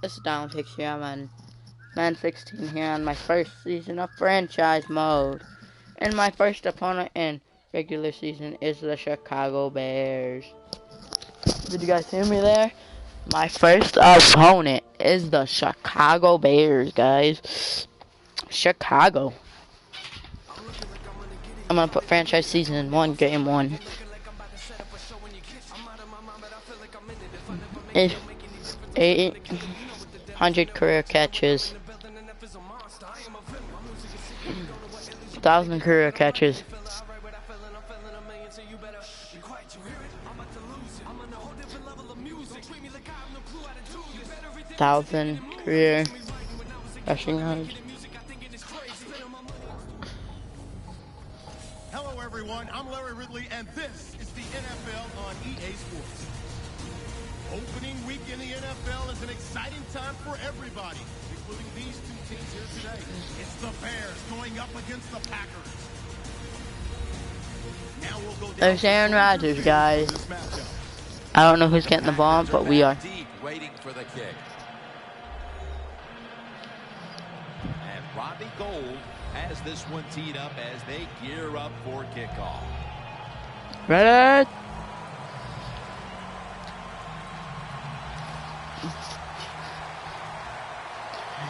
This is Down Picks here. I'm on Man 16 here on my first season of franchise mode. And my first opponent in regular season is the Chicago Bears. Did you guys hear me there? My first opponent is the Chicago Bears, guys. Chicago. I'm gonna put franchise season 1, game 1. 800 career catches. 1,000 career catches. 1,000 career rushing yards. Hello everyone, I'm Larry Ridley and this is the NFL on EA Sports. Opening week in the NFL is an exciting time for everybody, including these two teams here today. It's the Bears going up against the Packers. Now we'll go down. There's Aaron Rodgers, guys. I don't know who's getting the ball, but we are. Deep, waiting for the kick. And Robbie Gould has this one teed up as they gear up for kickoff. Ready?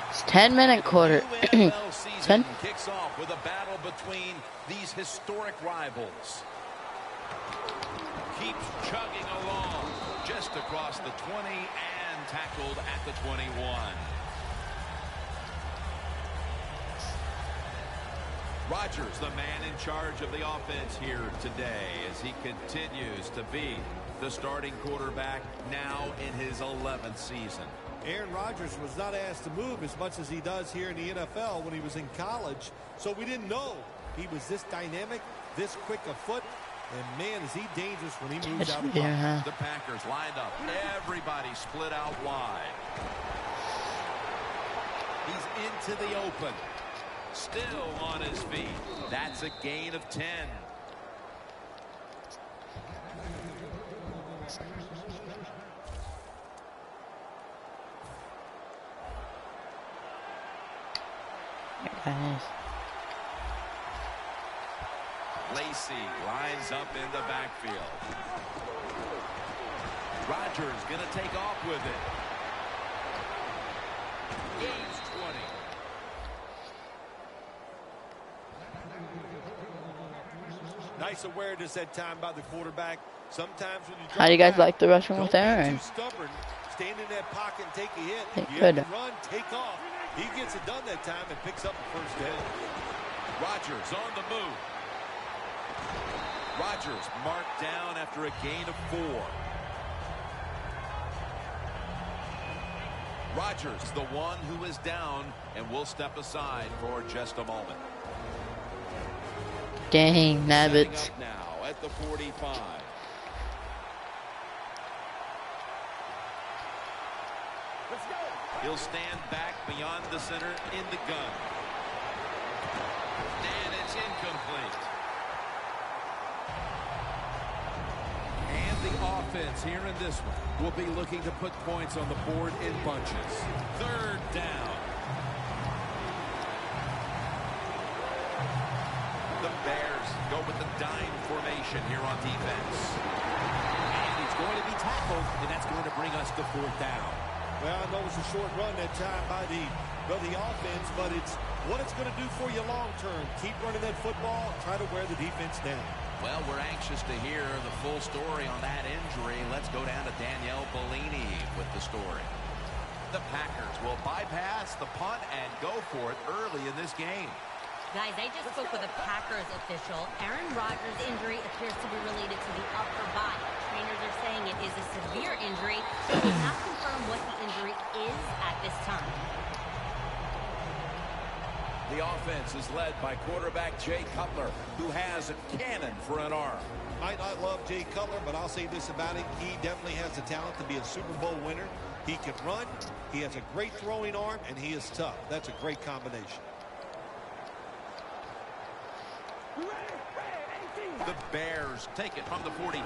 It's 10-minute quarter. 10 kicks off with a battle between these historic rivals. Keeps chugging along just across the 20 and tackled at the 21. Rodgers, the man in charge of the offense here today, as he continues to be the starting quarterback now in his 11th season. Aaron Rodgers was not asked to move as much as he does here in the NFL when he was in college, so we didn't know he was this dynamic, this quick of foot, and man, is he dangerous when he moves out of the pocket. The Packers lined up. Everybody split out wide. He's into the open. Still on his feet. That's a gain of 10. Lacey lines up in the backfield. Rodgers going to take off with it. Gains 20. Nice awareness that time by the quarterback. Sometimes when you how do you guys like the rushing with Aaron? Too stubborn. Stand in that pocket and take a hit. You good. have to run, take off. He gets it done that time and picks up the first down. Rodgers on the move. Rodgers marked down after a gain of 4. Rodgers, the one who is down, and will step aside for just a moment. Dang, Nabbits. Now at the 45. He'll stand back beyond the center in the gun. And it's incomplete. And the offense here in this one will be looking to put points on the board in bunches. 3rd down. The Bears go with the dime formation here on defense. And he's going to be tackled, and that's going to bring us to 4th down. Well, I know it was a short run that time by the offense, but it's what it's going to do for you long term. Keep running that football, try to wear the defense down. Well, we're anxious to hear the full story on that injury. Let's go down to Danielle Bellini with the story. The Packers will bypass the punt and go for it early in this game. Guys, I just spoke with a Packers official. Aaron Rodgers' injury appears to be related to the upper body. Trainers are saying it is a severe injury, but they cannot confirm what the injury is at this time. The offense is led by quarterback Jay Cutler, who has a cannon for an arm. Might not love Jay Cutler, but I'll say this about him. He definitely has the talent to be a Super Bowl winner. He can run, he has a great throwing arm, and he is tough. That's a great combination. The Bears take it from the 43.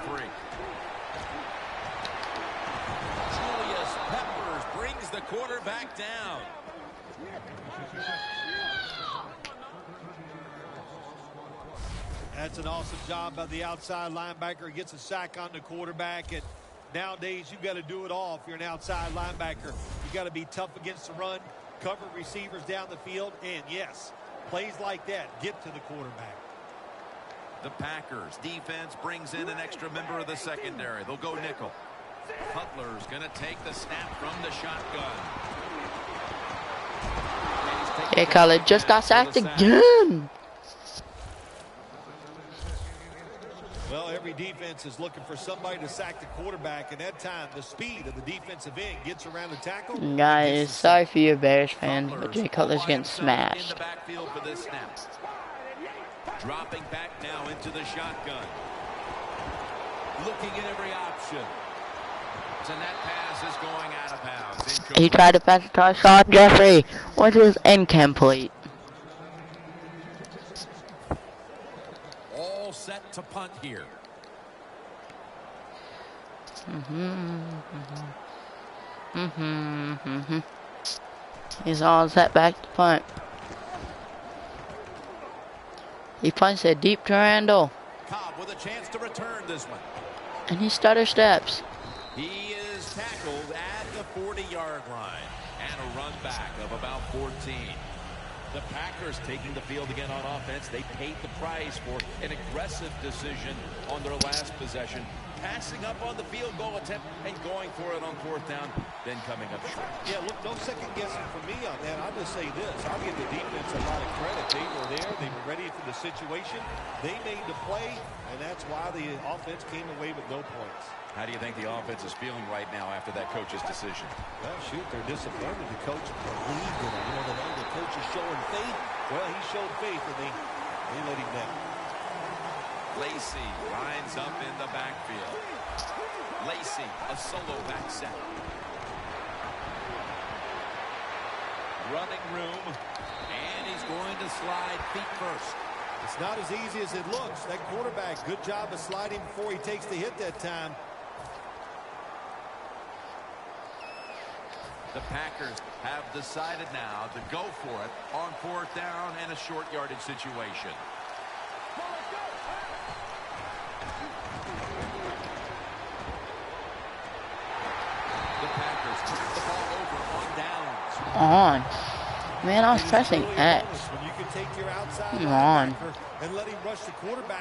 Julius Peppers brings the quarterback down. That's an awesome job by the outside linebacker. Gets a sack on the quarterback. And nowadays, you've got to do it all if you're an outside linebacker. You've got to be tough against the run, cover receivers down the field, and yes, plays like that get to the quarterback. The Packers defense brings in an extra member of the secondary. They'll go nickel. Cutler's going to take the snap from the shotgun. Hey, Khaled just got sacked again. Well, every defense is looking for somebody to sack the quarterback, and that time the speed of the defensive end gets around the tackle. Guys, sorry for your Bears fans, but Jay Cutler's getting smashed. In the backfield for this snap. Dropping back now into the shotgun. Looking at every option. And that pass is going out of bounds. He tried to pass it to Sean Jeffrey, which is incomplete. All set to punt here. He's all set back to punt. He punts it deep to Randall. Cobb with a chance to return this one. And he stutter steps. He is tackled at the 40-yard line. And a run back of about 14. The Packers taking the field again on offense. They paid the price for an aggressive decision on their last possession. Passing up on the field goal attempt and going for it on fourth down, then coming up short. Yeah, look, no second guessing for me on that. I'll just say this. I'll give the defense a lot of credit. They were there. They were ready for the situation. They made the play, and that's why the offense came away with no points. How do you think the offense is feeling right now after that coach's decision? Well, shoot, they're disappointed. The coach believed in it. You know, the coach is showing faith. Well, he showed faith, and they let him down. Lacey lines up in the backfield. Lacey, a solo back set. Running room, and he's going to slide feet first. It's not as easy as it looks. That quarterback, good job of sliding before he takes the hit that time. The Packers have decided now to go for it on fourth down and a short yardage situation. The Packers turn the ball over on downs. On. Man, I was pressing X. Come on.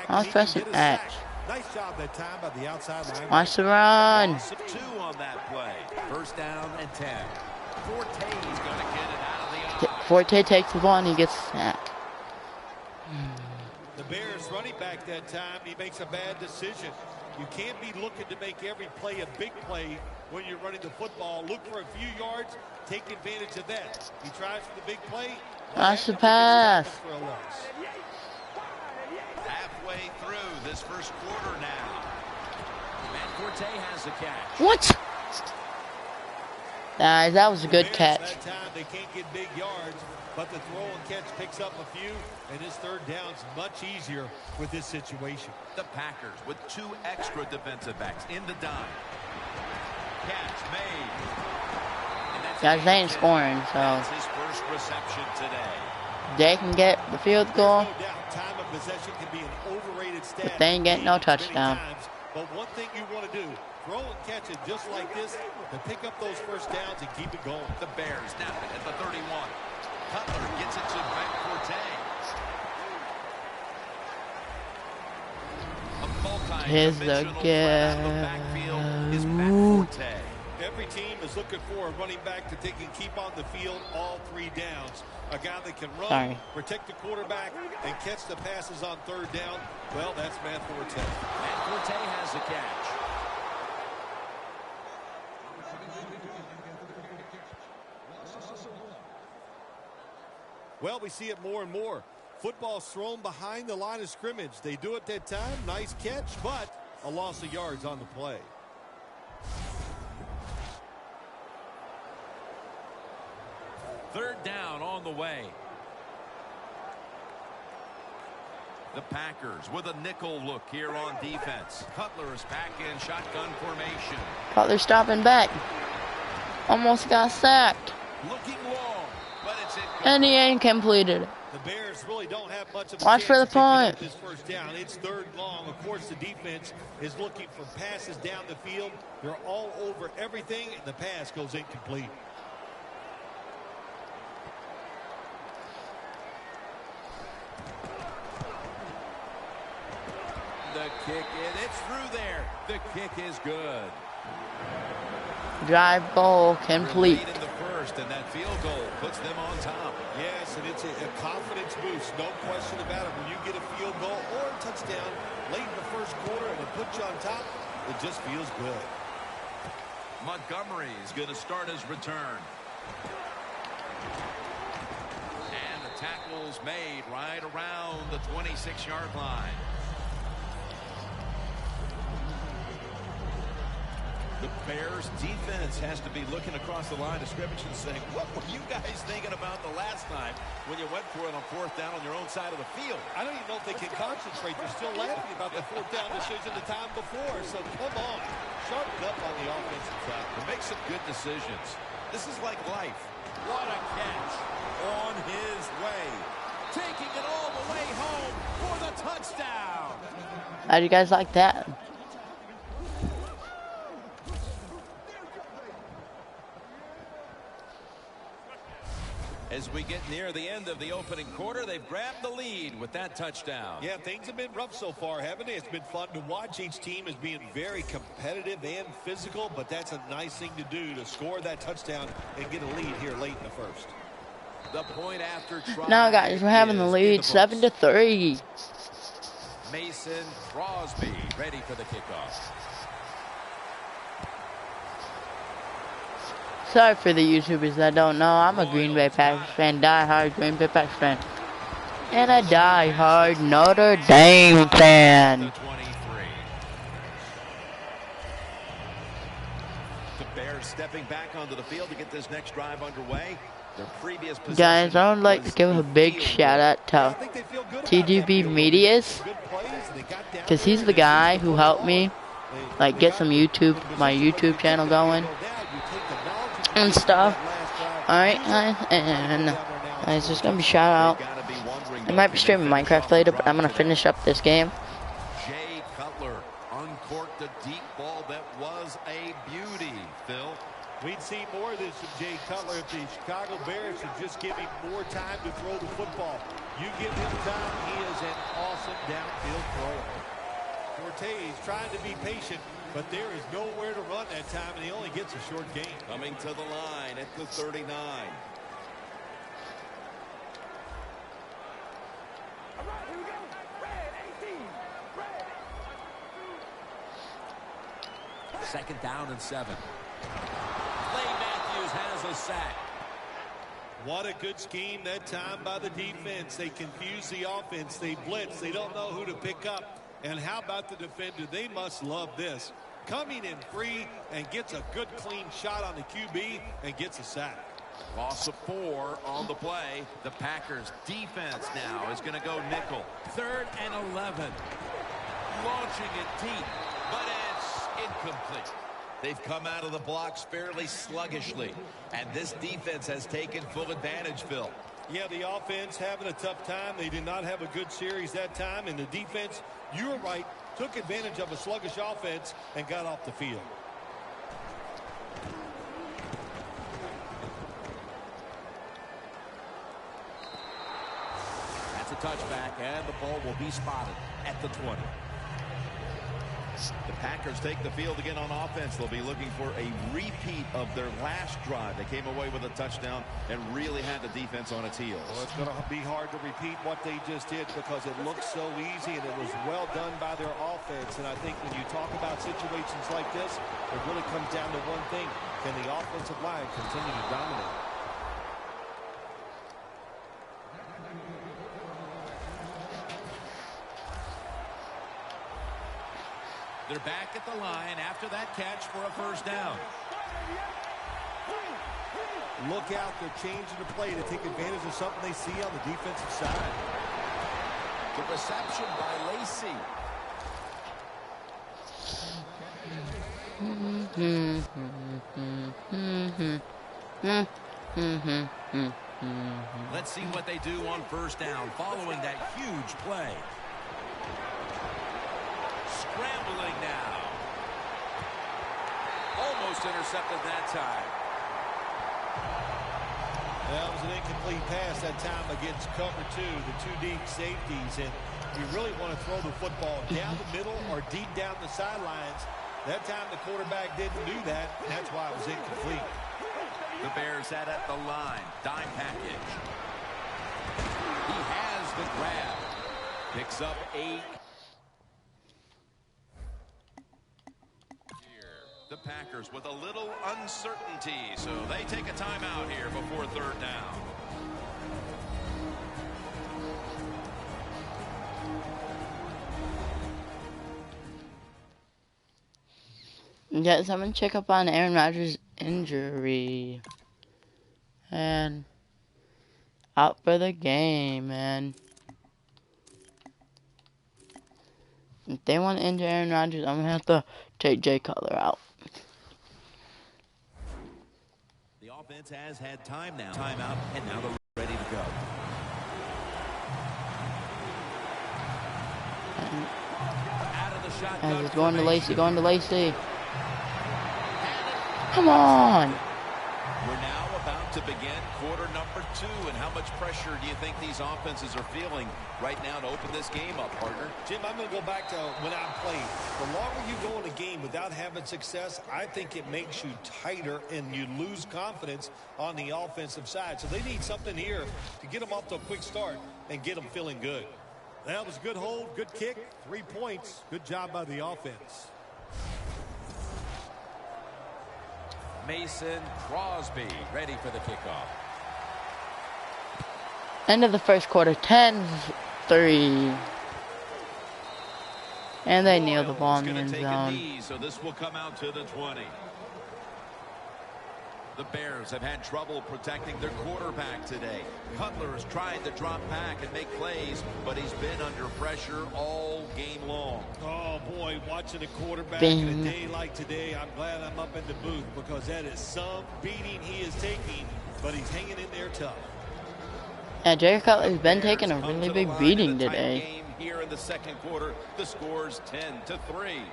I was pressing X. Nice job that time by the outside line. Watch the run. 2 on that play. First down and 10. Forte's going to get it out of the eye. Forte takes the ball and he gets sacked. The Bears running back that time, he makes a bad decision. You can't be looking to make every play a big play when you're running the football. Look for a few yards, take advantage of that. He tries for the big play. Watch the pass. Halfway through this first quarter now. And Forte has the catch. What? Guys, that was a good catch. That time they can't get big yards, but the throw and catch picks up a few, and his third down's much easier with this situation. The Packers with 2 extra defensive backs in the dime. Catch made. Guys, they ain't scoring, so that's his first reception today. They can get the field goal, No doubt, time of possession can be an overrated stat. but they ain't getting no touchdown. But one thing you want to do, throw and catch it just like this to pick up those first downs and keep it going. The Bears snap it at the 31. Cutler gets it to Matt Forte. Here's the backfield is Matt Forte. Every team is looking for a running back that they can keep on the field all 3 downs. A guy that can run, protect the quarterback, and catch the passes on third down. Well, that's Matt Forte. Matt Forte has the catch. Well, we see it more and more. Football's thrown behind the line of scrimmage. They do it that time. Nice catch, but a loss of yards on the play. Third down on the way. The Packers with a nickel look here on defense. Cutler's back in shotgun formation. Cutler stopping back. Almost got sacked. Looking long, but it's And he incomplete. ain't completed it. The Bears really don't have much of a Watch chance for the of picking up point. this first down. It's third long. Of course, the defense is looking for passes down the field. They're all over everything, and the pass goes incomplete. The kick, it's through there. The kick is good. Drive goal complete. Lead in the first, and that field goal puts them on top. Yes, and it's a confidence boost, no question about it. When you get a field goal or a touchdown late in the first quarter and it puts you on top, it just feels good. Montgomery is going to start his return. And the tackle's made right around the 26-yard line. The Bears defense has to be looking across the line of scrimmage and saying, what were you guys thinking about the last time when you went for it on fourth down on your own side of the field? I don't even know if they can concentrate. They're still laughing about the fourth down decision the time before. So come on, sharpen up on the offensive side. To make some good decisions. This is like life. What a catch on his way. Taking it all the way home for the touchdown. How do you guys like that? As we get near the end of the opening quarter, they've grabbed the lead with that touchdown. Yeah, things have been rough so far, haven't they? It's been fun to watch. Each team is being very competitive and physical, but that's a nice thing to do, to score that touchdown and get a lead here late in the first. The point after try. Now, guys, we're having the lead 7-3. Mason Crosby ready for the kickoff. Sorry for the YouTubers that don't know, I'm a Green Bay Packers fan, die-hard Green Bay Packers fan. And a die-hard Notre Dame fan. The 23. The Bears stepping back onto the field to get this next drive underway. Their previous possession. Guys, I would like to give a big shout out to TDB Medias, because he's the guy who helped me like get some my YouTube channel going and stuff. Alright guys, and guys, there's gonna be shout out. I might be streaming Minecraft later, but I'm gonna finish up this game. Jay Cutler uncorked a deep ball that was a beauty, Phil. We'd see more of this from Jay Cutler if the Chicago Bears would just give him more time to throw the football. You give him time, he is an awesome downfield thrower. Cortez trying to be patient, but there is nowhere to run that time, and he only gets a short gain. Coming to the line at the 39. Second down and 7. Clay Matthews has a sack. What a good scheme that time by the defense. They confuse the offense. They blitz. They don't know who to pick up. And how about the defender? They must love this. Coming in free and gets a good clean shot on the QB and gets a sack. Loss of 4 on the play. The Packers defense now is going to go nickel. 3rd and 11. Launching it deep, but it's incomplete. They've come out of the blocks fairly sluggishly, and this defense has taken full advantage, Phil. Yeah, the offense having a tough time. They did not have a good series that time, and the defense, you were right, took advantage of a sluggish offense and got off the field. That's a touchback, and the ball will be spotted at the 20. The Packers take the field again on offense. They'll be looking for a repeat of their last drive. They came away with a touchdown and really had the defense on its heels. Well, it's going to be hard to repeat what they just did because it looks so easy and it was well done by their offense. And I think when you talk about situations like this, it really comes down to one thing. Can the offensive line continue to dominate? They're back at the line after that catch for a first down. Look out, they're changing the play to take advantage of something they see on the defensive side. The reception by Lacy. Let's see what they do on first down following that huge play. Scrambling now. Almost intercepted that time. That was an incomplete pass that time against cover two, the two deep safeties. And you really want to throw the football down the middle or deep down the sidelines. That time the quarterback didn't do that, and that's why it was incomplete. The Bears had at the line. Dime package. He has the grab. Picks up 8. The Packers with a little uncertainty, so they take a timeout here before third down. Yes, I'm gonna check up on Aaron Rodgers' injury. And out for the game, man. If they want to injure Aaron Rodgers, I'm gonna have to take Jay Cutler out. The offense has had time now. Timeout, and now they're ready to go. Out of the shotgun. And he's going to Lacey, Come on! We're now about to begin quarter number 2, and how much pressure do you think these offenses are feeling right now to open this game up, partner? Jim, I'm going to go back to when I played. The longer you go in a game without having success, I think it makes you tighter and you lose confidence on the offensive side. So they need something here to get them off to a quick start and get them feeling good. That was a good hold, good kick, 3 points. Good job by the offense. Mason Crosby ready for the kickoff. End of the first quarter, 10-3. And they kneel the ball in the end zone. So this will come out to the 20. The Bears have had trouble protecting their quarterback today. Cutler has tried to drop back and make plays, but he's been under pressure all game long. Oh, boy, watching a quarterback Bing. in a day like today, I'm glad I'm up in the booth because that is some beating he is taking, but he's hanging in there tough. Yeah, Jay Cutler's been taking a really big beating today. Game here in the second quarter, the score's 10-3.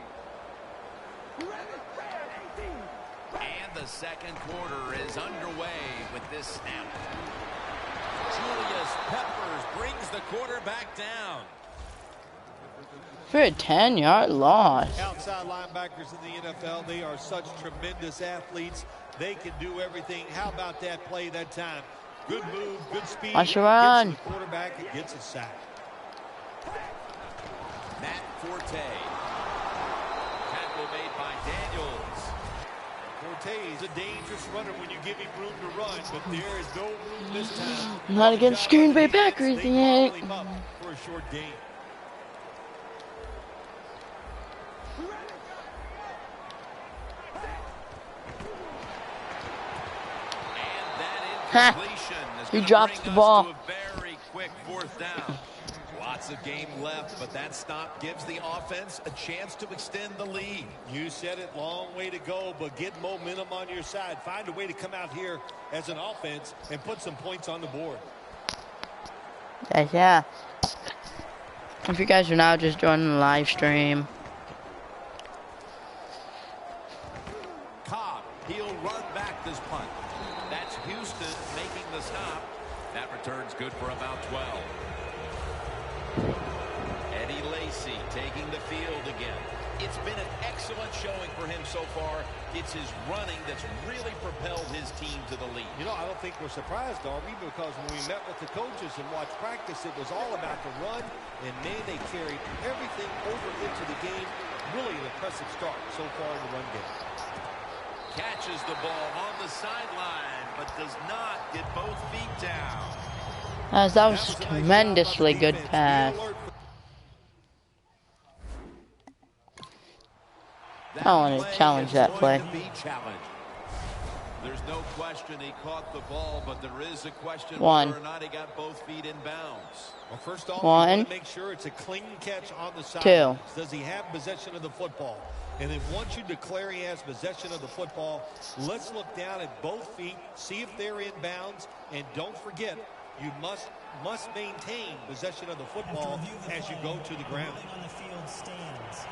And the second quarter is underway with this snap. Julius Peppers brings the quarterback down. For a 10-yard loss. Outside linebackers in the NFL, they are such tremendous athletes. They can do everything. How about that play that time? Good move, good speed. Watch your run. Gets the quarterback and gets a sack. Matt Forte. Tackle made by Daniels. Forte is a dangerous runner when you give him room to run, but there is no room this time. Not against Green Bay Packers, he ain't. They bottle him up for a short gain. He drops the ball. Very quick fourth down. Lots of game left, but that stop gives the offense a chance to extend the lead. You said it, long way to go, but get momentum on your side. Find a way to come out here as an offense and put some points on the board. Yeah. If you guys are now just joining the live stream. Cobb, he'll run back this punt. That's Houston making the stop. That return's good for about 12. Eddie Lacy taking the field again. It's been an excellent showing for him so far. It's his running that's really propelled his team to the lead. You know, I don't think we're surprised, are we? Because when we met with the coaches and watched practice, it was all about the run. And, man, they carried everything over into the game. Really an impressive start so far in the run game. Catches the ball on the sideline, but does not get both feet down. That was a tremendously good pass. I want to challenge that play. There's no question he caught the ball, but there is a question One. whether or not he got both feet in bounds. Well, first off, One. you want to make sure it's a clean catch on the side. Two. Does he have possession of the football? And then once you declare he has possession of the football, let's look down at both feet, see if they're in bounds, and don't forget, you must maintain possession of the football as you go to the ground. On the field stands.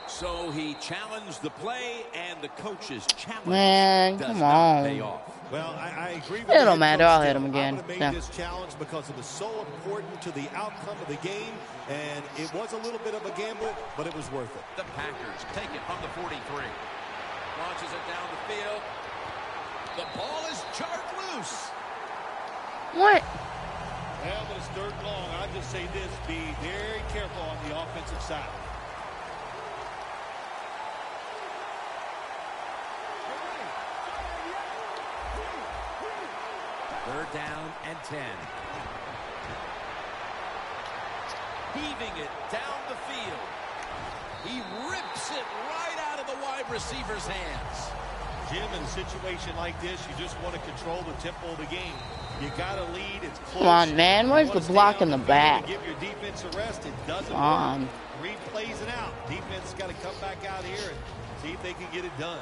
So he challenged the play, and the coach's challenge does come not on. pay off. Well, I agree with It don't the matter. head I'll coach hit him still. again. I'm going to Yeah. make this challenge because it was so important to the outcome of the game, and it was a little bit of a gamble, but it was worth it. The Packers take it from the 43. Launches it down the field. The ball is charged loose. What? Well, but it's third and long. I just say this, be very careful on the offensive side. Third down and 10. Heaving it down the field. He rips it right out of the wide receiver's hands. Jim, in a situation like this, you just want to control the tempo of the game. You got to lead. It's close. Come on, man. Where's You the wanna stay block on in the field back? and give your defense a rest. It doesn't Come on. work. Reed plays it out. Defense got to come back out here and see if they can get it done.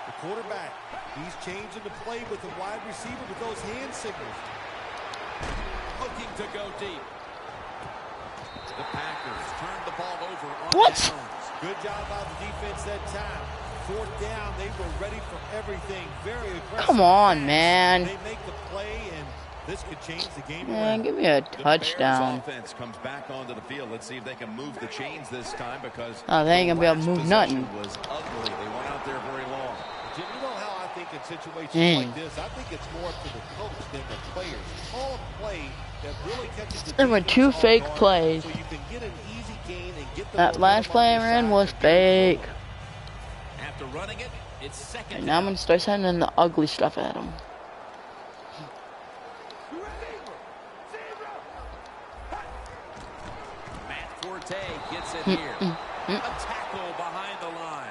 The quarterback, he's changing the play with the wide receiver with those hand signals. Looking to go deep. The Packers turn the ball over on What? downs. Good job by the defense that time. Fourth down, they were ready for everything. Very aggressive. Come on, pass. man. They make the play, and this could change the game Man, around. give me a The touchdown. Bears offense comes back onto the field. Let's see if they can move the chains this time, because Oh, they ain't gonna be able to the move last nothing. possession was ugly. They went out there very long. Jim, you know how I think in situations Dang. like this, I think it's more up to the coach than the players. Call a play that really catches the There were defense two off fake guard plays. So you can get an easy gain and get the That last momentum play on I your ran side was and get it fake. forward. After running it, it's second And now I'm down. gonna start sending the ugly stuff at him. Matt Forte gets it here. A tackle behind the line.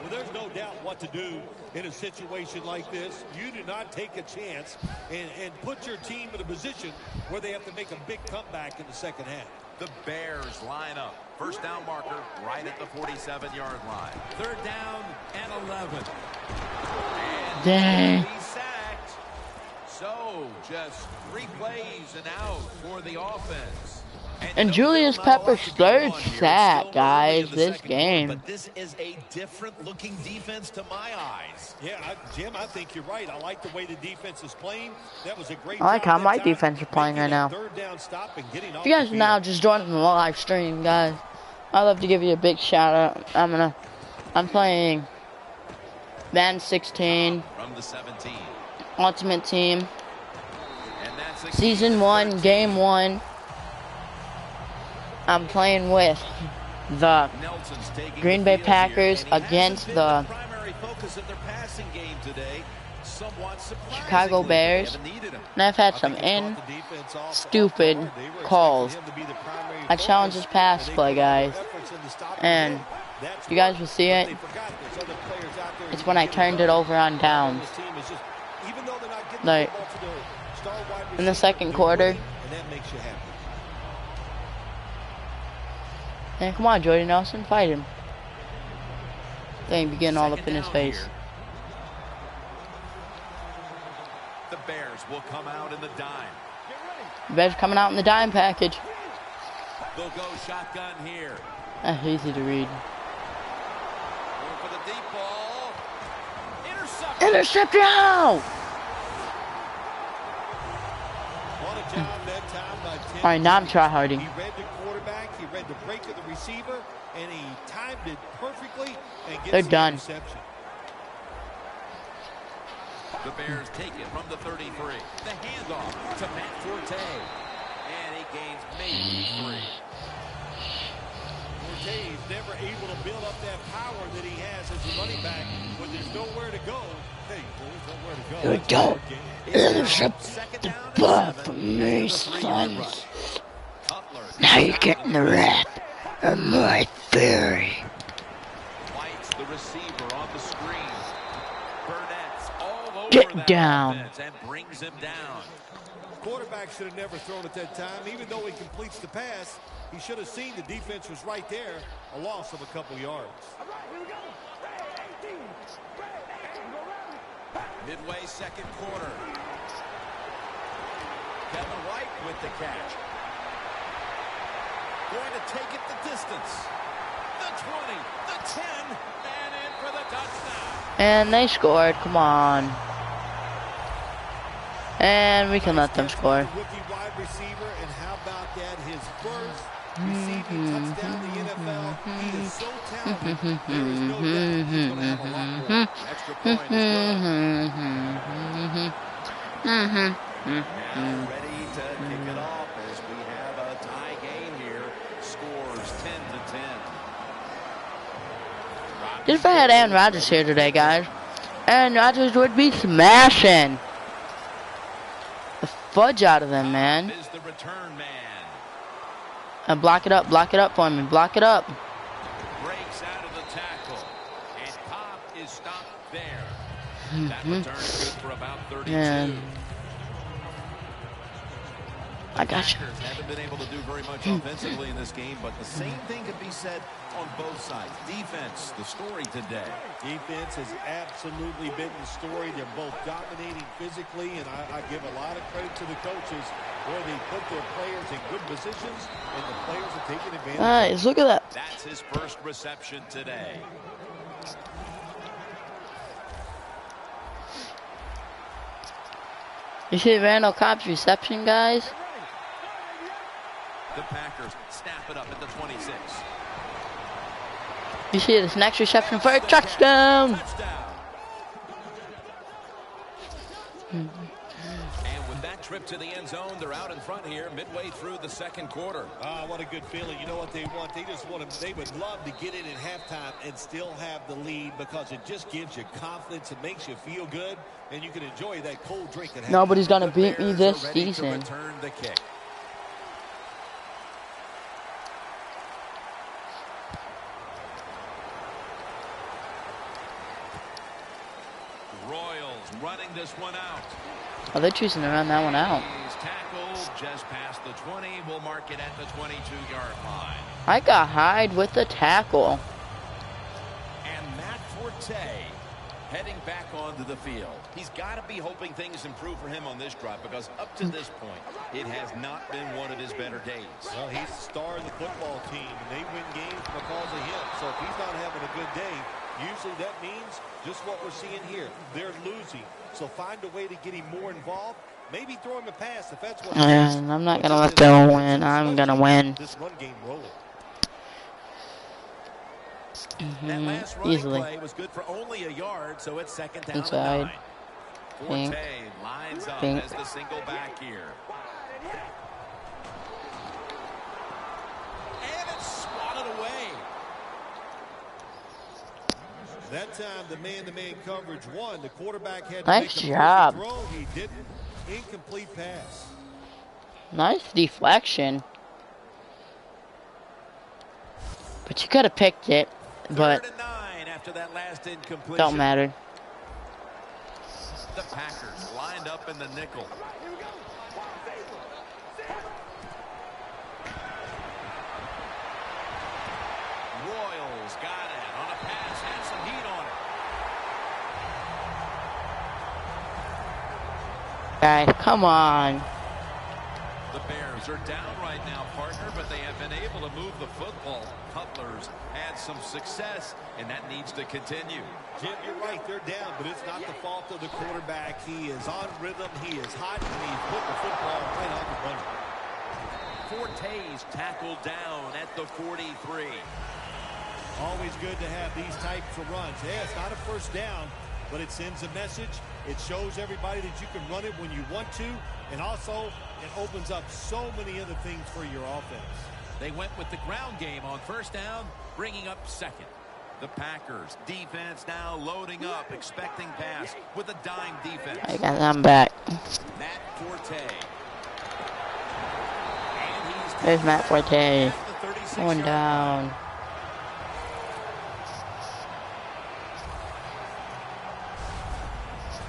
Well, there's no doubt what to do in a situation like this. You do not take a chance and put your team in a position where they have to make a big comeback in the second half. The Bears line up. First down marker right at the 47-yard line. Third down and 11. And Dang. he'll be sacked. So just 3 plays and out for the offense. And no, Julius not a lot Pepper's to go third on here. It's sack, still early guys, in the this second game. quarter, but this is a different-looking defense to my eyes. Yeah, Jim, I think you're right. I like the way the defense is playing. That was a great I like job how that my time, defense are playing making right that now. third down stop and getting off If you guys the are now field. just joining the live stream, guys, I'd love to give you a big shout out. I'm playing Madden 16 From the 17. Ultimate Team And that's a Season 1 Game 1. I'm playing with the Nelson's taking Green the Bay field Packers here, and he against hasn't been the primary focus of their passing game today. Somewhat surprisingly, Chicago they Bears. haven't needed him. And I've had I some think it caught the defense off stupid guard. They were expecting calls. him to be the primary I challenge focus, this pass and they play, put all their guys. efforts into stopping And him. That's you guys worked, will see but it. they forgot there's other players out there It's who when can I get turned done. it over on downs. This team is just, even though they're not getting Like, the ball to the star wide in the receiver, second they're quarter. winning, and that makes you happy. Man, come on, Jordy Nelson, fight him. They ain't be getting all up in his Second down face. here. The Bears will come out in the dime. Bears coming out in the dime package. They'll go shotgun here. That's easy to read. Going for the deep ball. Intercepted. Intercepted out! What a job that time by Tim. Alright, now I'm tryharding. He read the quarterback, he read the break of the receiver, and he timed it perfectly and gets They're the done. interception. The Bears take it from the 33. The handoff to Matt Forte. And he gains maybe 3. Forte is never able to build up that power that he has as a running back when there's nowhere to go. Hey, there's nowhere to go. You That's don't a good game. intercept the ball from me, son. Now you're getting the rap of my theory. White's the receiver on the screen. Burnett's all over Get that down. offense and brings him down. quarterback should have never thrown at that time. Even though he completes the pass, he should have seen the defense was right there. A loss of a couple yards. Midway second quarter. Kevin White with the catch. Going to take it the distance. The 20, the 10, and in for the touchdown. And they scored. Come on. And we can let them score. Rookie wide receiver, and how about that? His first receiving touchdown in the NFL. He is so talented. There is no doubt he's going to have a lot more. Extra point is good. Now ready to kick it off as we have a tie game here. Scores 10-10. Just if I had Aaron Rodgers here today, guys, Aaron Rodgers would be smashing the fudge out of them, man. Is the return man. And block it up for me, block it up. Breaks out of the tackle, and Cobb is stopped there. That return is good for about 32. Man. I got you. Packers haven't been able to do very much offensively in this game, but the same thing could be said on both sides. Defense, the story today. Defense has absolutely been the story. They're both dominating physically, and I give a lot of credit to the coaches where they put their players in good positions, and the players are taking advantage. Nice, look at that. That's his first reception today. You see Randall Cobb's reception, guys? The Packers snap it up at the 26. You see this next reception for a touchdown. And with that trip to the end zone, they're out in front here midway through the second quarter. Ah, what a good feeling. You know what they want? They just want to, they would love to get in at halftime and still have the lead because it just gives you confidence. It makes you feel good, and you can enjoy that cold drink at halftime. Nobody's going to The beat me Bears this are ready season. to return the kick. Royals running this one out. Oh, they're choosing to run that one out. He's tackled just past the 20. We'll mark it at the 22-yard line. I got Hyde with the tackle. And Matt Forte heading back onto the field. He's got to be hoping things improve for him on this drive because up to this point, it has not been one of his better days. Well, he's the star of the football team, and they win games because of him. So if he's not having a good day, usually that means just what we're seeing here. They're losing. So find a way to get him more involved. Maybe throw him a pass if that's what And I'm not going to let them win. I'm going to win. This run game rolling. That last running Easily. play was good for only a yard, so it's second down Inside. and 9. Pink. Forte lines up Pink. as the single back here. And it's swatted away. That time, the man-to-man coverage won. The quarterback had to Nice make a job. perfect throw. He didn't. Incomplete pass. Nice deflection. But you could have picked it. But 3rd and 9 after that last incompletion. don't matter. The Packers lined up in the nickel. Royals got it on a pass, had some heat on it. Guys, come on. The Bears are down right now, partner, but they have been able to move the football. Cutler's had some success, and that needs to continue. Jim, you're right. They're down, but it's not the fault of the quarterback. He is on rhythm. He is hot, and he's putting the football right on the money. Forte's tackled down at the 43. Always good to have these types of runs. Yeah, it's not a first down, but it sends a message. It shows everybody that you can run it when you want to, and also it opens up so many other things for your offense. They went with the ground game on first down, bringing up second. The Packers defense now loading up, expecting pass with a dime defense. I'm back. Matt Forte. There's Matt Forte. Going down.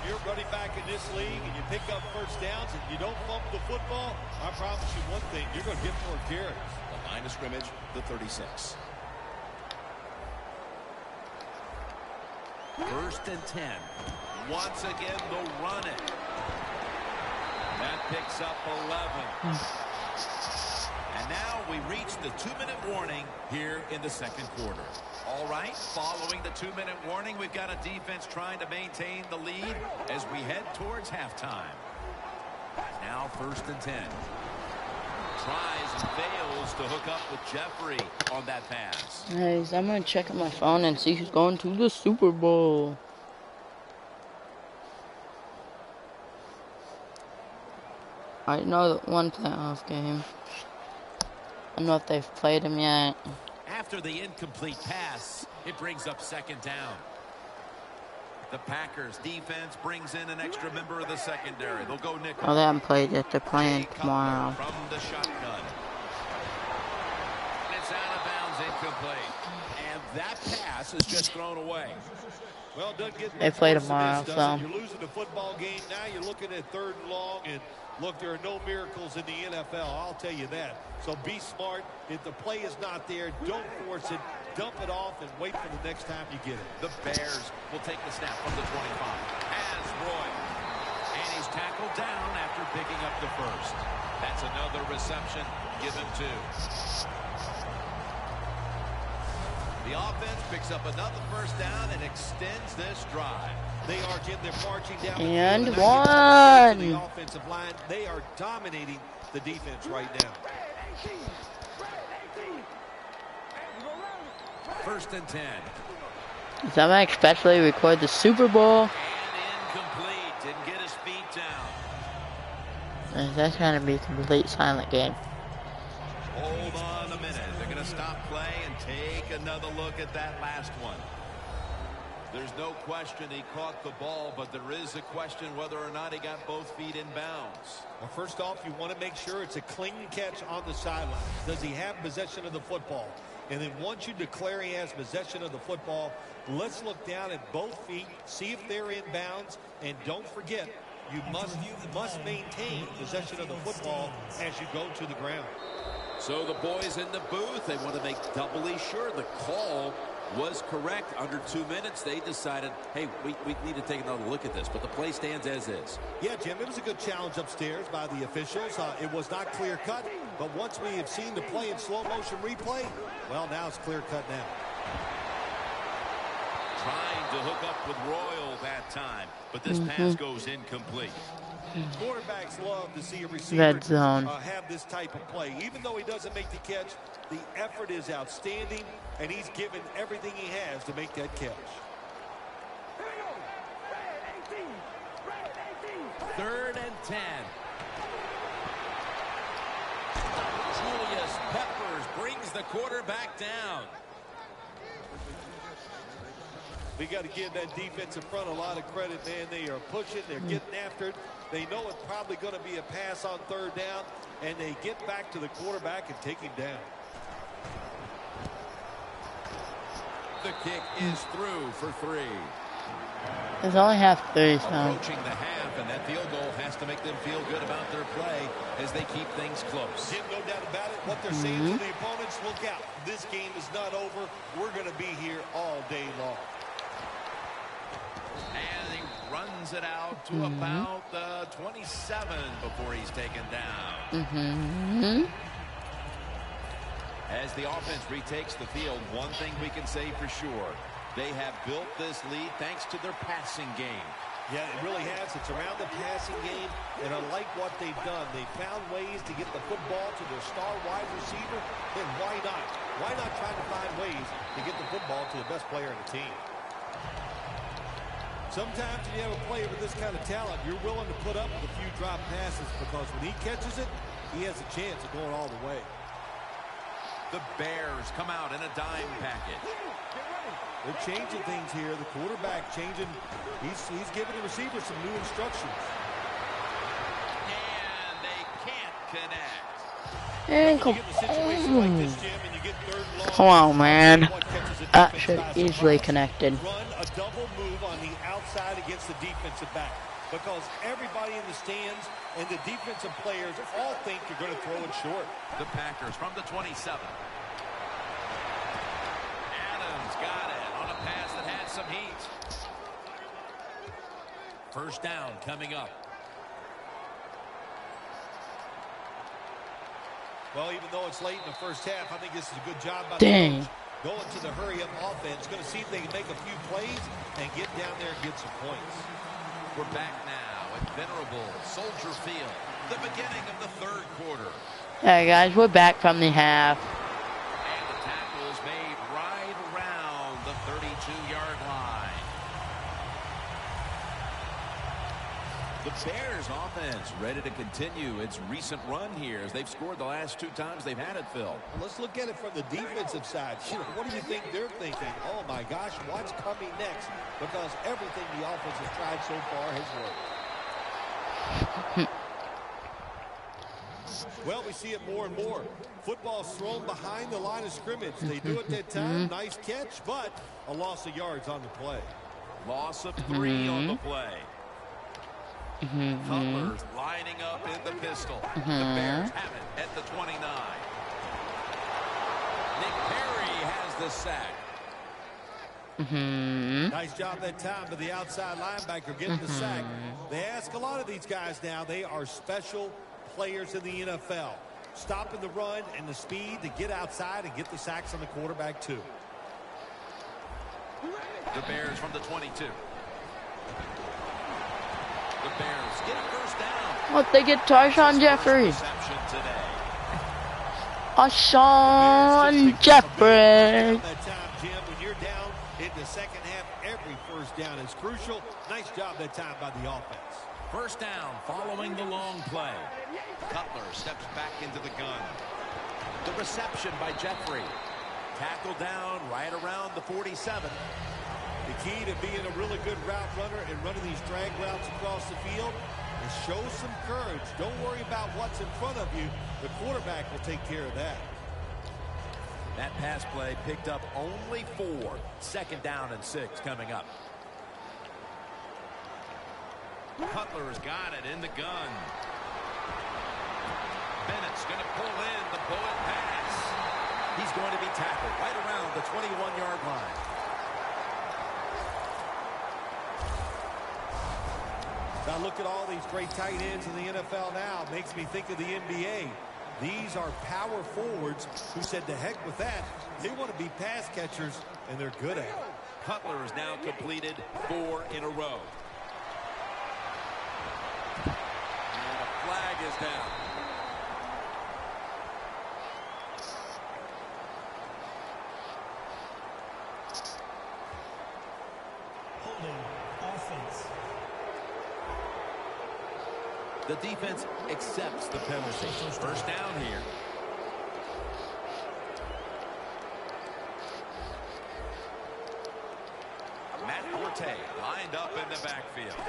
Your running back in this league and you pick up first downs and you don't fumble the football, I promise you one thing, you're going to get more carries. The line of scrimmage, the 36. First and 10. Once again, they'll run it. That picks up 11. And now we reach the 2-minute warning here in the second quarter. All right, following the 2-minute warning, we've got a defense trying to maintain the lead as we head towards halftime. Now first and 10. Tries and fails to hook up with Jeffrey on that pass. Guys, I'm gonna check on my phone and see who's going to the Super Bowl. I know that one playoff game. I don't know if they've played him yet. After the incomplete pass, it brings up second down. The Packers defense brings in an extra member of the secondary. They'll go nickel. Oh, they haven't played yet. They're playing tomorrow. From the shotgun. It's out of bounds, incomplete. And that pass is just thrown away. Well, doesn't get They play much worse than tomorrow, this, so. does it? You're losing the football game. Now you're looking at 3rd and long, and look, there are no miracles in the NFL. I'll tell you that. So be smart. If the play is not there, don't force it. Dump it off and wait for the next time you get it. The Bears will take the snap from the 25. As Roy. And he's tackled down after picking up the first. That's another reception. Give him 2. The offense picks up another first down and extends this drive. They are, Jim, they're marching down the And field. one. The offensive line, they are dominating the defense right now. First and 10. Someone especially record the Super Bowl. And incomplete. Didn't get his feet down. That's gonna be a complete silent game. Hold on a minute. They're going to stop play and take another look at that last one. There's no question he caught the ball, but there is a question whether or not he got both feet in bounds. Well, first off, you want to make sure it's a clean catch on the sideline. Does he have possession of the football? And then once you declare he has possession of the football, let's look down at both feet, see if they're in bounds, and don't forget, you must maintain possession of the football as you go to the ground. So the boys in the booth, they want to make doubly sure the call was correct. Under 2 minutes, they decided, hey, we need to take another look at this, but the play stands as is. Yeah, Jim, it was a good challenge upstairs by the officials. It was not clear-cut, but once we have seen the play in slow-motion replay, well, now it's clear-cut now. Trying to hook up with Royal that time, but this pass goes incomplete. Quarterbacks love to see a receiver Red zone. have this type of play. Even though he doesn't make the catch, the effort is outstanding, and he's given everything he has to make that catch. 3rd and 10. Julius Peppers brings the quarterback down. We got to give that defensive front a lot of credit, man. They are pushing. They're getting after it. They know it's probably going to be a pass on 3rd down, and they get back to the quarterback and take him down. The kick is through for 3. There's only half 3, so. Approaching the half, and that field goal has to make them feel good about their play as they keep things close. Jim, no doubt about it. What they're saying to the opponents, look out. This game is not over. We're going to be here all day long. And he runs it out to about 27 before he's taken down. As the offense retakes the field, one thing we can say for sure, they have built this lead thanks to their passing game. Yeah, it really has. It's around the passing game, and I like what they've done. They found ways to get the football to their star wide receiver, and why not? Why not try to find ways to get the football to the best player in the team? Sometimes when you have a player with this kind of talent, you're willing to put up with a few drop passes because when he catches it, he has a chance of going all the way. The Bears come out in a dime package. They're changing things here. The quarterback changing. He's giving the receiver some new instructions. And they can't connect. And When you get in a situation like this, Jim, and you get 3rd and long, come on, man. someone catches a That defensive should pass easily across. connected. Run a double move on the outside against the defensive back. because everybody in the stands and the defensive players all think you're going to throw it short. The Packers from the 27. Adams got it on a pass that had some heat. First down coming up. Well, even though it's late in the first half, I think this is a good job by Dang. the coach. Going to the hurry-up offense. Going to see if they can make a few plays and get down there and get some points. We're back now at venerable Soldier Field. The beginning of the third quarter. Alright guys, we're back from the half. And the tackle's made right around the 32-yard line. The Bears offense ready to continue its recent run here as they've scored the last 2 times they've had it, Phil. Well, let's look at it from the defensive side. What do you think they're thinking? Oh, my gosh, what's coming next? Because everything the offense has tried so far has worked. Well, we see it more and more. Football's thrown behind the line of scrimmage. They do it that time. Nice catch, but a loss of yards on the play. Loss of 3 on the play. Cutler's lining up in the pistol. The Bears have it at the 29. Nick Perry has the sack. Nice job that time by the outside linebacker getting the sack. They ask a lot of these guys now. They are special players in the NFL. Stopping the run and the speed to get outside and get the sacks on the quarterback too. The Bears from the 22. The Bears get a first down. What, they get Tarshawn Jeffrey. Tarshawn Jeffrey. That time, Jim, when you're down in the second half, every first down is crucial. Nice job that time by the offense. First down following the long play. Cutler steps back into the gun. The reception by Jeffrey. Tackle down right around the 47. The key to being a really good route runner and running these drag routes across the field is show some courage. Don't worry about what's in front of you. The quarterback will take care of that. That pass play picked up only 4. Second down and 6 coming up. Cutler's got it in the gun. Bennett's going to pull in the bullet pass. He's going to be tackled right around the 21-yard line. Now look at all these great tight ends in the NFL now. It makes me think of the NBA. These are power forwards who said to heck with that. They want to be pass catchers, and they're good at it. Cutler has now completed 4 in a row. And a flag is down. Holding offense. The defense accepts the penalty. First down here. Matt Forte lined up in the backfield.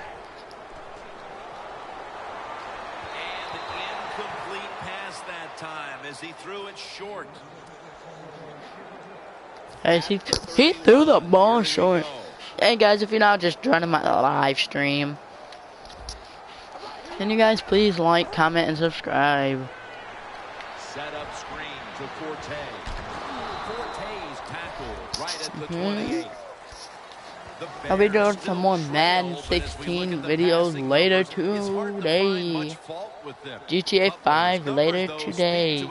And incomplete pass that time as he threw it short. Hey, he threw the ball short. Hey guys, if you're not just joining my live stream, can you guys please like, comment, and subscribe? Set up screen to Forte. Forte's tackled right at the 28. I'll be doing some more Madden 16 videos later today. GTA 5 later today.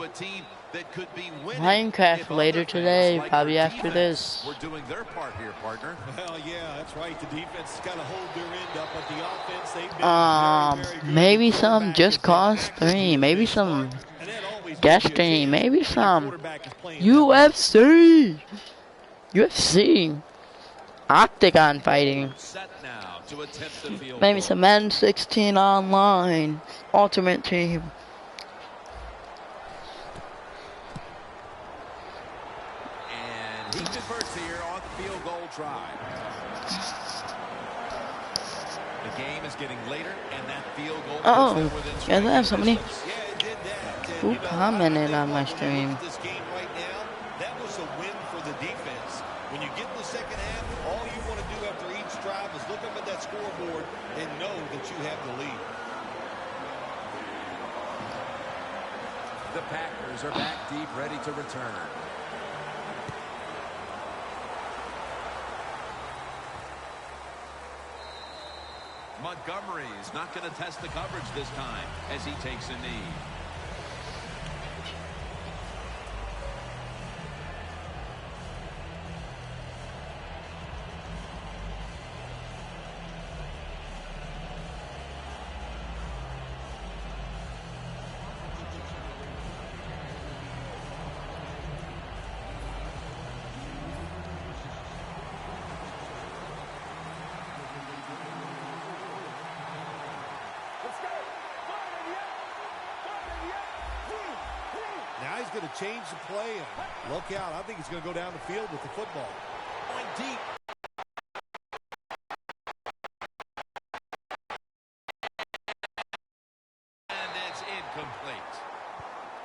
Minecraft later today, probably after this. We're doing their part here, partner. Well, yeah, that's right. The defense has got to hold their end up, but the offense, they've been very good. Maybe some Just Cause 3, maybe some Destiny, maybe some UFC. Octagon fighting. Maybe some Madden 16 online. Ultimate Team. And he converts here on the field goal try. The game is getting later, and that field goal. Oh, guys, I have somebody who commented on my stream. This game right now, that was a win for the defense. When you get in the second half, all you want to do after each drive is look up at that scoreboard and know that you have the lead. The Packers are back deep, ready to return. Montgomery's not going to test the coverage this time as he takes a knee. Now he's going to change the play, and look out. I think he's going to go down the field with the football. Going deep. And it's incomplete.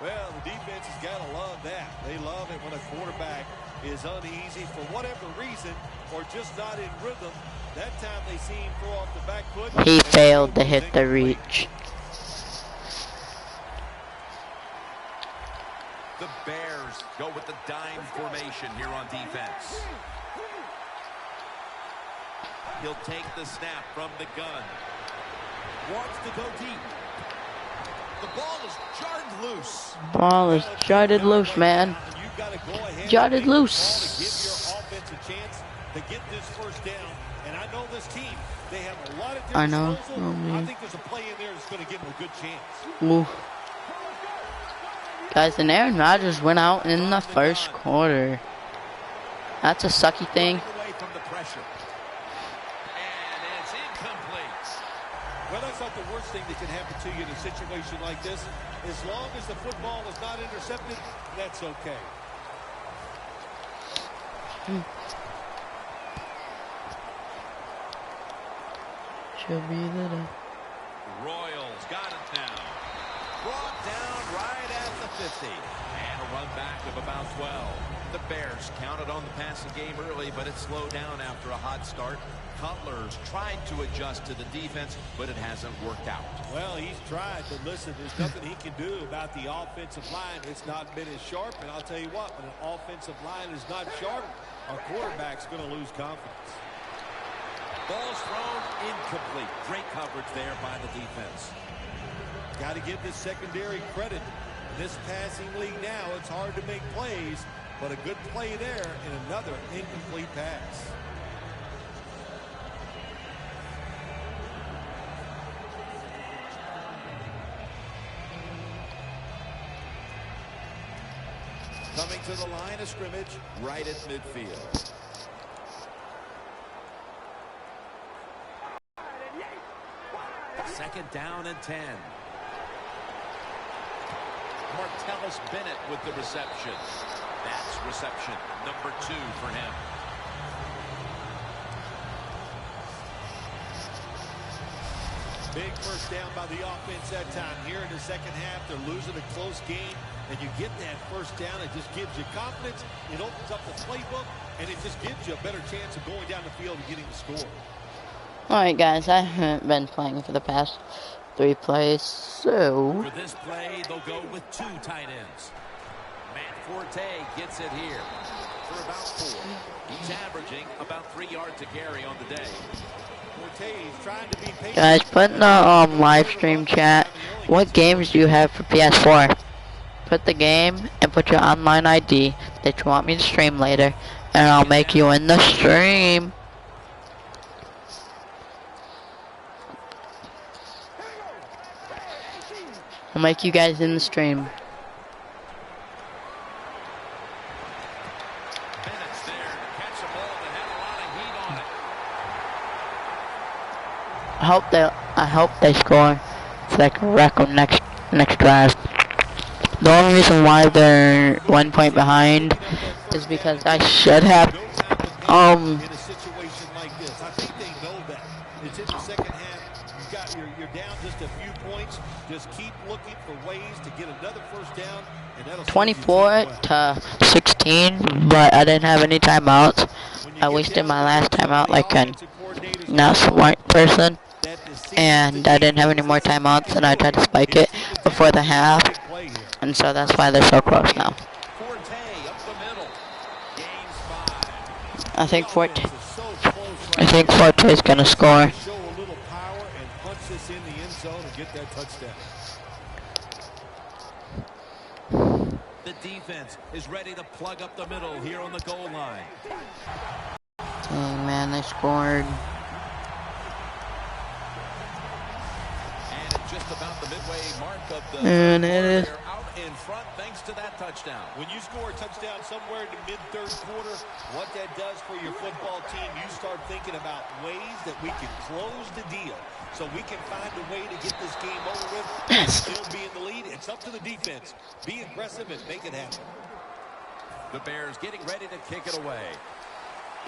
Well, the defense has got to love that. They love it when a quarterback is uneasy for whatever reason or just not in rhythm. That time they see him throw off the back foot. He failed to hit the reach. The Bears go with the dime formation here on defense. He'll take the snap from the gun. Wants to go deep. The ball is jarred loose. Ball is jarred loose, man. Jarred loose. To give your offense a chance to get this first down. And I know this team, they have a lot of I know. I think there's a play in there that's going to give them a good chance. Ooh. Guys, and Aaron Rodgers went out in the first quarter. That's a sucky thing. Away from the pressure. And it's incomplete. Well, that's not the worst thing that can happen to you in a situation like this. As long as the football is not intercepted, that's okay. Should be the Royals got it now. Brought down right at the 50. And a run back of about 12. The Bears counted on the passing game early, but it slowed down after a hot start. Cutler's tried to adjust to the defense, but it hasn't worked out. Well, he's tried, but listen, there's nothing he can do about the offensive line. It's not been as sharp, and I'll tell you what, when an offensive line is not sharp, our quarterback's going to lose confidence. Ball's thrown incomplete. Great coverage there by the defense. Got to give this secondary credit. In this passing league now, it's hard to make plays, but a good play there and another incomplete pass. Coming to the line of scrimmage, right at midfield. Second down and 10. Martellus Bennett with the reception. That's reception number 2 for him. Big first down by the offense that time. Here in the second half, they're losing a close game, and you get that first down. It just gives you confidence. It opens up the playbook, and it just gives you a better chance of going down the field and getting the score. Alright, guys, I haven't been playing for the past 3 plays, so For this play, they'll go with 2 tight ends. Matt Forte gets it here for about 4. He's averaging about 3 yards a carry on the day. Forte is trying to be patient. guys, put in the live stream chat what games do you have for PS4. Put the game and put your online ID that you want me to stream later, and I'll make you in the stream. I'll make you guys in the stream. Bennett's there to catch a ball that had a lot of heat on it. I hope they score so they can wreck them next drive. The only reason why they're 1 point behind is because I should have in a situation like this. I think they know that. It's in the second half. You're down just a few points. Just keep looking for ways to get another first down, and that'll 24 to 16, but I didn't have any timeouts. I wasted my last timeout like an not smart person, and I didn't have any more timeouts, and I tried to spike it before the half, and so that's why they're so close now. Forte up the middle. Gains 5. I think Forte is gonna score. Show a little power and punch this in the end zone and get that touchdown. The defense is ready to plug up the middle here on the goal line. Dang, man, they scored. And it's just about the midway mark of the And it is. they're out in front thanks to that touchdown. When you score a touchdown somewhere in the mid-third quarter, what that does for your football team, you start thinking about ways that we can close the deal. So we can find a way to get this game over with and still be in the lead. It's up to the defense. Be aggressive and make it happen. The Bears getting ready to kick it away.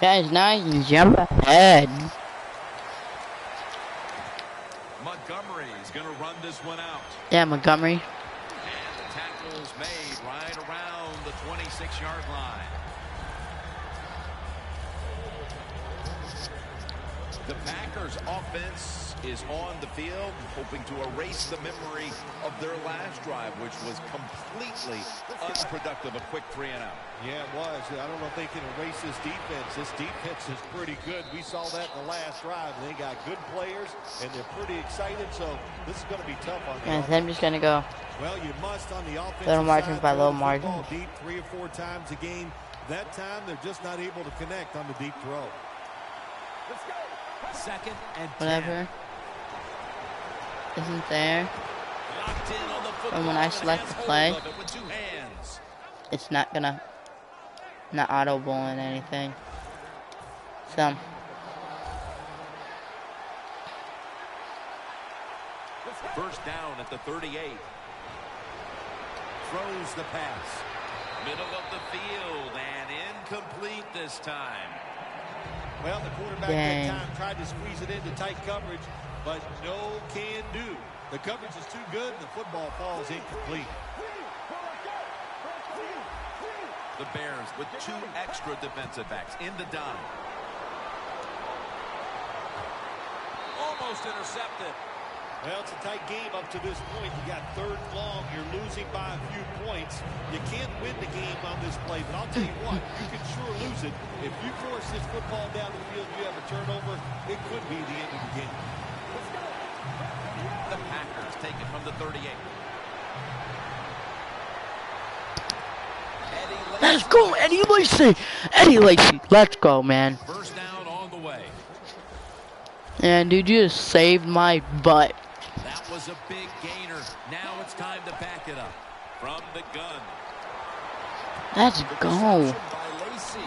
Guys, now you can jump ahead. Montgomery is going to run this one out. Yeah, Montgomery. And the tackle's made right around the 26-yard line. The Packers offense is on the field, hoping to erase the memory of their last drive, which was completely unproductive, a quick 3 and out. Yeah, it was. I don't know if they can erase this defense. This defense is pretty good. We saw that in the last drive. They got good players, and they're pretty excited, so this is going to be tough on them. Guys, I'm just gonna go. Well, you must on the offensive Little margins side, by throw little the football margins. deep 3 or 4 times a game. That time, they're just not able to connect on the deep throw. Second and 10. Whatever. Isn't there. Locked in on the football And when I and select has the hold play, of it with 2 hands. it's not gonna audible in anything. So First down at the 38. Throws the pass. Middle of the field and incomplete this time. Well, the quarterback Dang. that time tried to squeeze it into tight coverage, but no can do. The coverage is too good, and the football falls incomplete. The Bears with 2 extra defensive backs in the dime. Almost intercepted. Well, it's a tight game up to this point. You got 3rd and long. You're losing by a few points. You can't win the game on this play, but I'll tell you what, you can sure lose it. If you force this football down the field, you have a turnover, it could be the end of the game. The Packers take it from the 38. let's go, Eddie Lacy. Eddie Lacy, let's go, man. First down on the way. And dude, you just saved my butt. That was a big gainer. Now it's time to back it up. From the gun. Let's go. Reception by Lacy.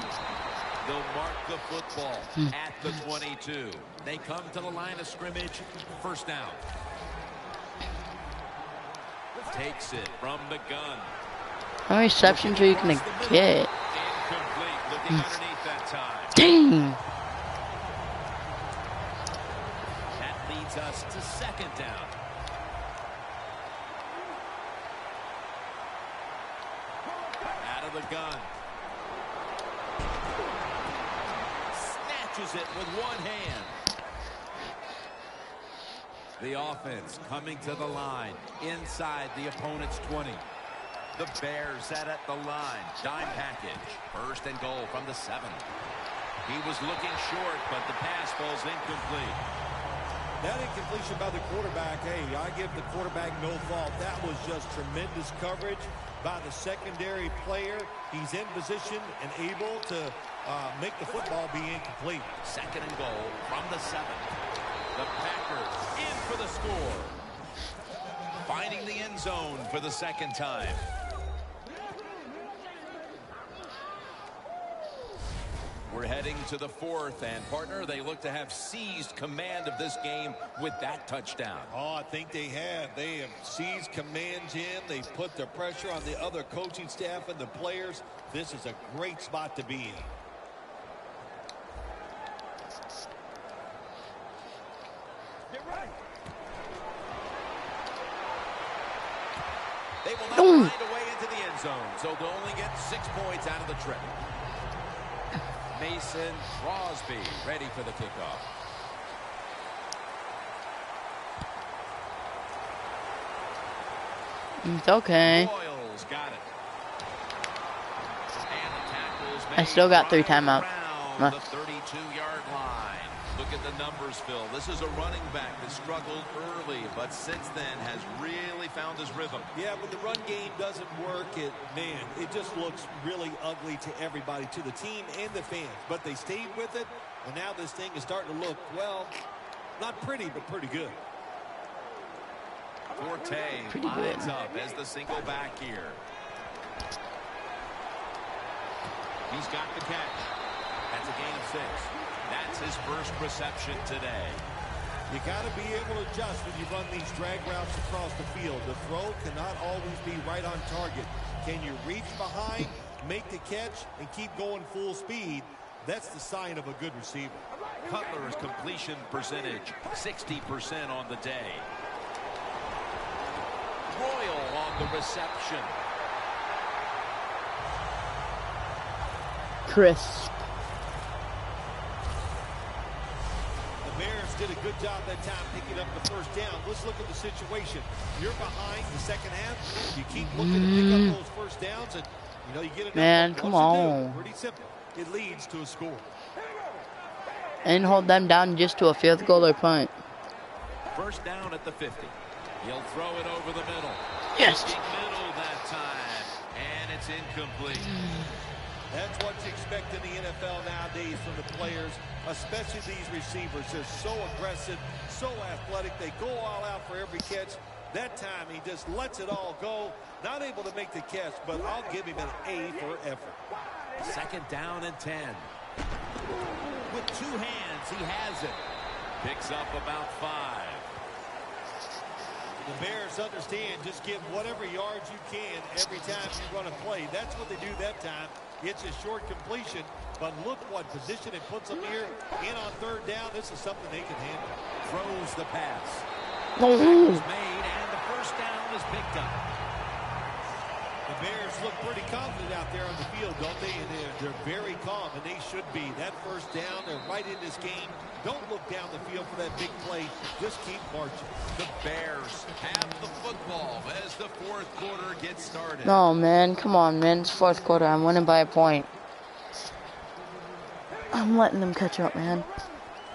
They'll mark the football at the 22. They come to the line of scrimmage. First down. Takes it from the gun. How many receptions are you gonna get? Incomplete. Looking underneath that time. Dang. That leads us to second down. Out of the gun. Snatches it with one hand. The offense coming to the line inside the opponent's 20. The Bears set at the line. Dime package. First and goal from the 7. He was looking short, but the pass falls incomplete. That incompletion by the quarterback, hey, I give the quarterback no fault. That was just tremendous coverage by the secondary player. He's in position and able to make the football be incomplete. Second and goal from the 7. The Packers in for the score. Finding the end zone for the second time. We're heading to the 4th, and partner, they look to have seized command of this game with that touchdown. Oh, I think they have. They have seized command, Jim. They put the pressure on the other coaching staff and the players. This is a great spot to be in. They will not find a way into the end zone, so they'll only get 6 points out of the trip. Mason Crosby ready for the kickoff. It's okay. Royals got it. And the tackle's I made still got 3 right timeouts. around the 32-yard line. Look at the numbers, Phil. This is a running back that struggled early, but since then has really found his rhythm. Yeah, when the run game doesn't work, it just looks really ugly to everybody, to the team and the fans. But they stayed with it, and now this thing is starting to look, well, not pretty, but pretty good. Forte lines up as the single back here. He's got the catch. That's a gain of 6. That's his first reception today. You got to be able to adjust when you run these drag routes across the field. The throw cannot always be right on target. Can you reach behind, make the catch, and keep going full speed? That's the sign of a good receiver. Cutler's completion percentage, 60% on the day. Royal on the reception. Crisp. The Bears did a good job that time picking up the first down. Let's look at the situation. You're behind the second half. You keep looking to pick up those first downs, and you get enough. Man, come on. Pretty simple. It leads to a score. And hold them down just to a field goal or punt. First down at the 50. He'll throw it over the middle. Yes. Middle that time, and it's incomplete. That's what you expect in the NFL nowadays from the players, especially these receivers. They're so aggressive, so athletic. They go all out for every catch. That time he just lets it all go. Not able to make the catch, but I'll give him an A for effort. Second down and 10. With 2 hands, he has it. Picks up about 5. The Bears understand just give whatever yards you can every time you run a play. That's what they do that time. It's a short completion, but look what position it puts them here. In on third down, this is something they can handle. Throws the pass. No. Made, and the first down is picked up. The Bears look pretty confident out there on the field, don't they? And they're very calm, and they should be. That first down, they're right in this game. Don't look down the field for that big play. Just keep marching. The Bears have the football as the fourth quarter gets started. No, man. Come on, man. It's fourth quarter. I'm winning by a point. I'm letting them catch up, man.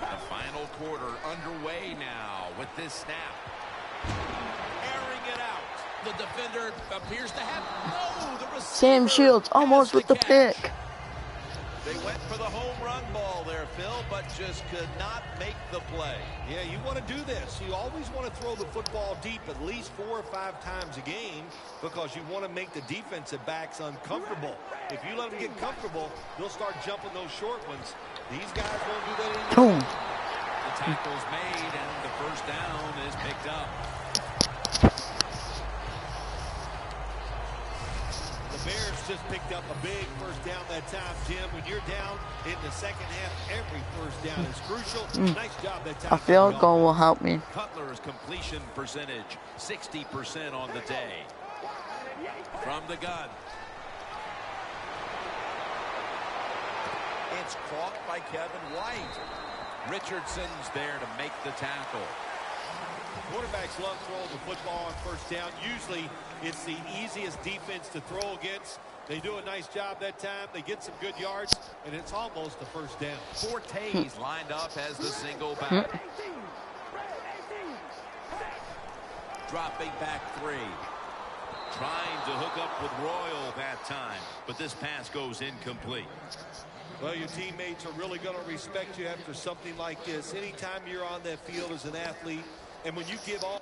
The final quarter underway now with this snap. Airing it out. The defender appears to have the receiver. Sam Shields almost with the catch. pick. They went for the home run ball there, Phil, but just could not make the play. Yeah, you want to do this. You always want to throw the football deep at least 4 or 5 times a game because you want to make the defensive backs uncomfortable. If you let them get comfortable, they'll start jumping those short ones. These guys won't do that anymore. Boom. The tackle's made, and the first down is picked up. The Bears just picked up a big first down that time, Jim. When you're down in the second half, every first down is crucial. Nice job that time. A field goal will help me. Cutler's completion percentage, 60% on the day. From the gun. It's caught by Kevin White. Richardson's there to make the tackle. Quarterbacks love throwing the football on first down. Usually it's the easiest defense to throw against. They do a nice job that time. They get some good yards, and it's almost a first down. Forte's lined up as the single back. Dropping back 3. Trying to hook up with Royal that time, but this pass goes incomplete. Well, your teammates are really going to respect you after something like this. Anytime you're on that field as an athlete, and when you give all...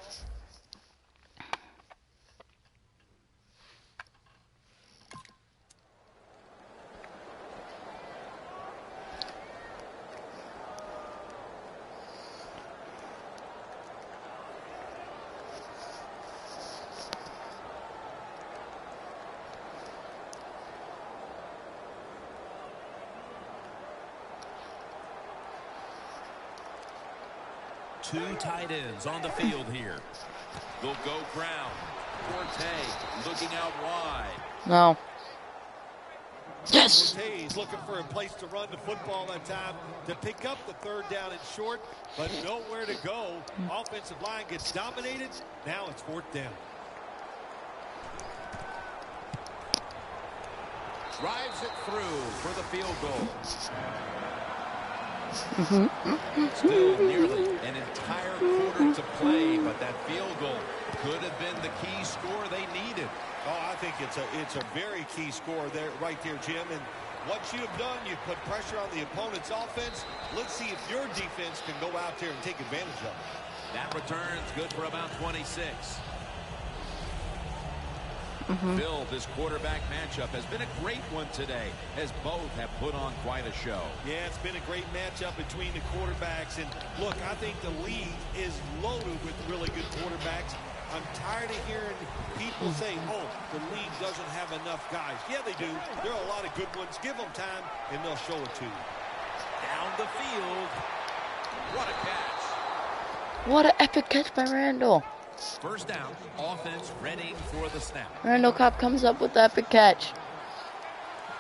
Two tight ends on the field here. They'll go ground. Forte looking out wide. No. Yes. Forte's looking for a place to run the football that time to pick up the third down and short, but nowhere to go. Offensive line gets dominated. Now it's fourth down. drives it through for the field goal. Still nearly an entire quarter to play, but that field goal could have been the key score they needed. Oh, I think it's a very key score there, right there, Jim. And what you have done, you've put pressure on the opponent's offense. Let's see if your defense can go out there and take advantage of it. That return's good for about 26. Phil, this quarterback matchup has been a great one today, as both have put on quite a show. Yeah, it's been a great matchup between the quarterbacks. And look, I think the league is loaded with really good quarterbacks. I'm tired of hearing people say, oh, the league doesn't have enough guys. Yeah, they do. There are a lot of good ones. Give them time, and they'll show it to you. Down the field. What a catch. What an epic catch by Randall. First down, offense ready for the snap. Randall Cobb comes up with the epic catch.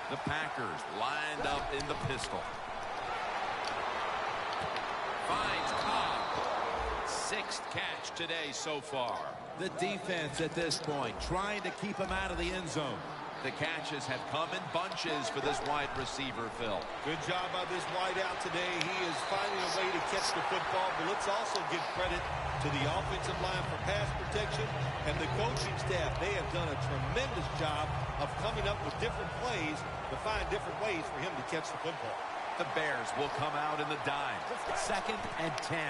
The Packers lined up in the pistol. Finds Cobb. Sixth catch today so far. The defense at this point trying to keep him out of the end zone. The catches have come in bunches for this wide receiver, Phil. Good job by this wideout today. He is finding a way to catch the football, but let's also give credit to the offensive line for pass protection and the coaching staff. They have done a tremendous job of coming up with different plays to find different ways for him to catch the football. The Bears will come out in the dime. 2nd and 10.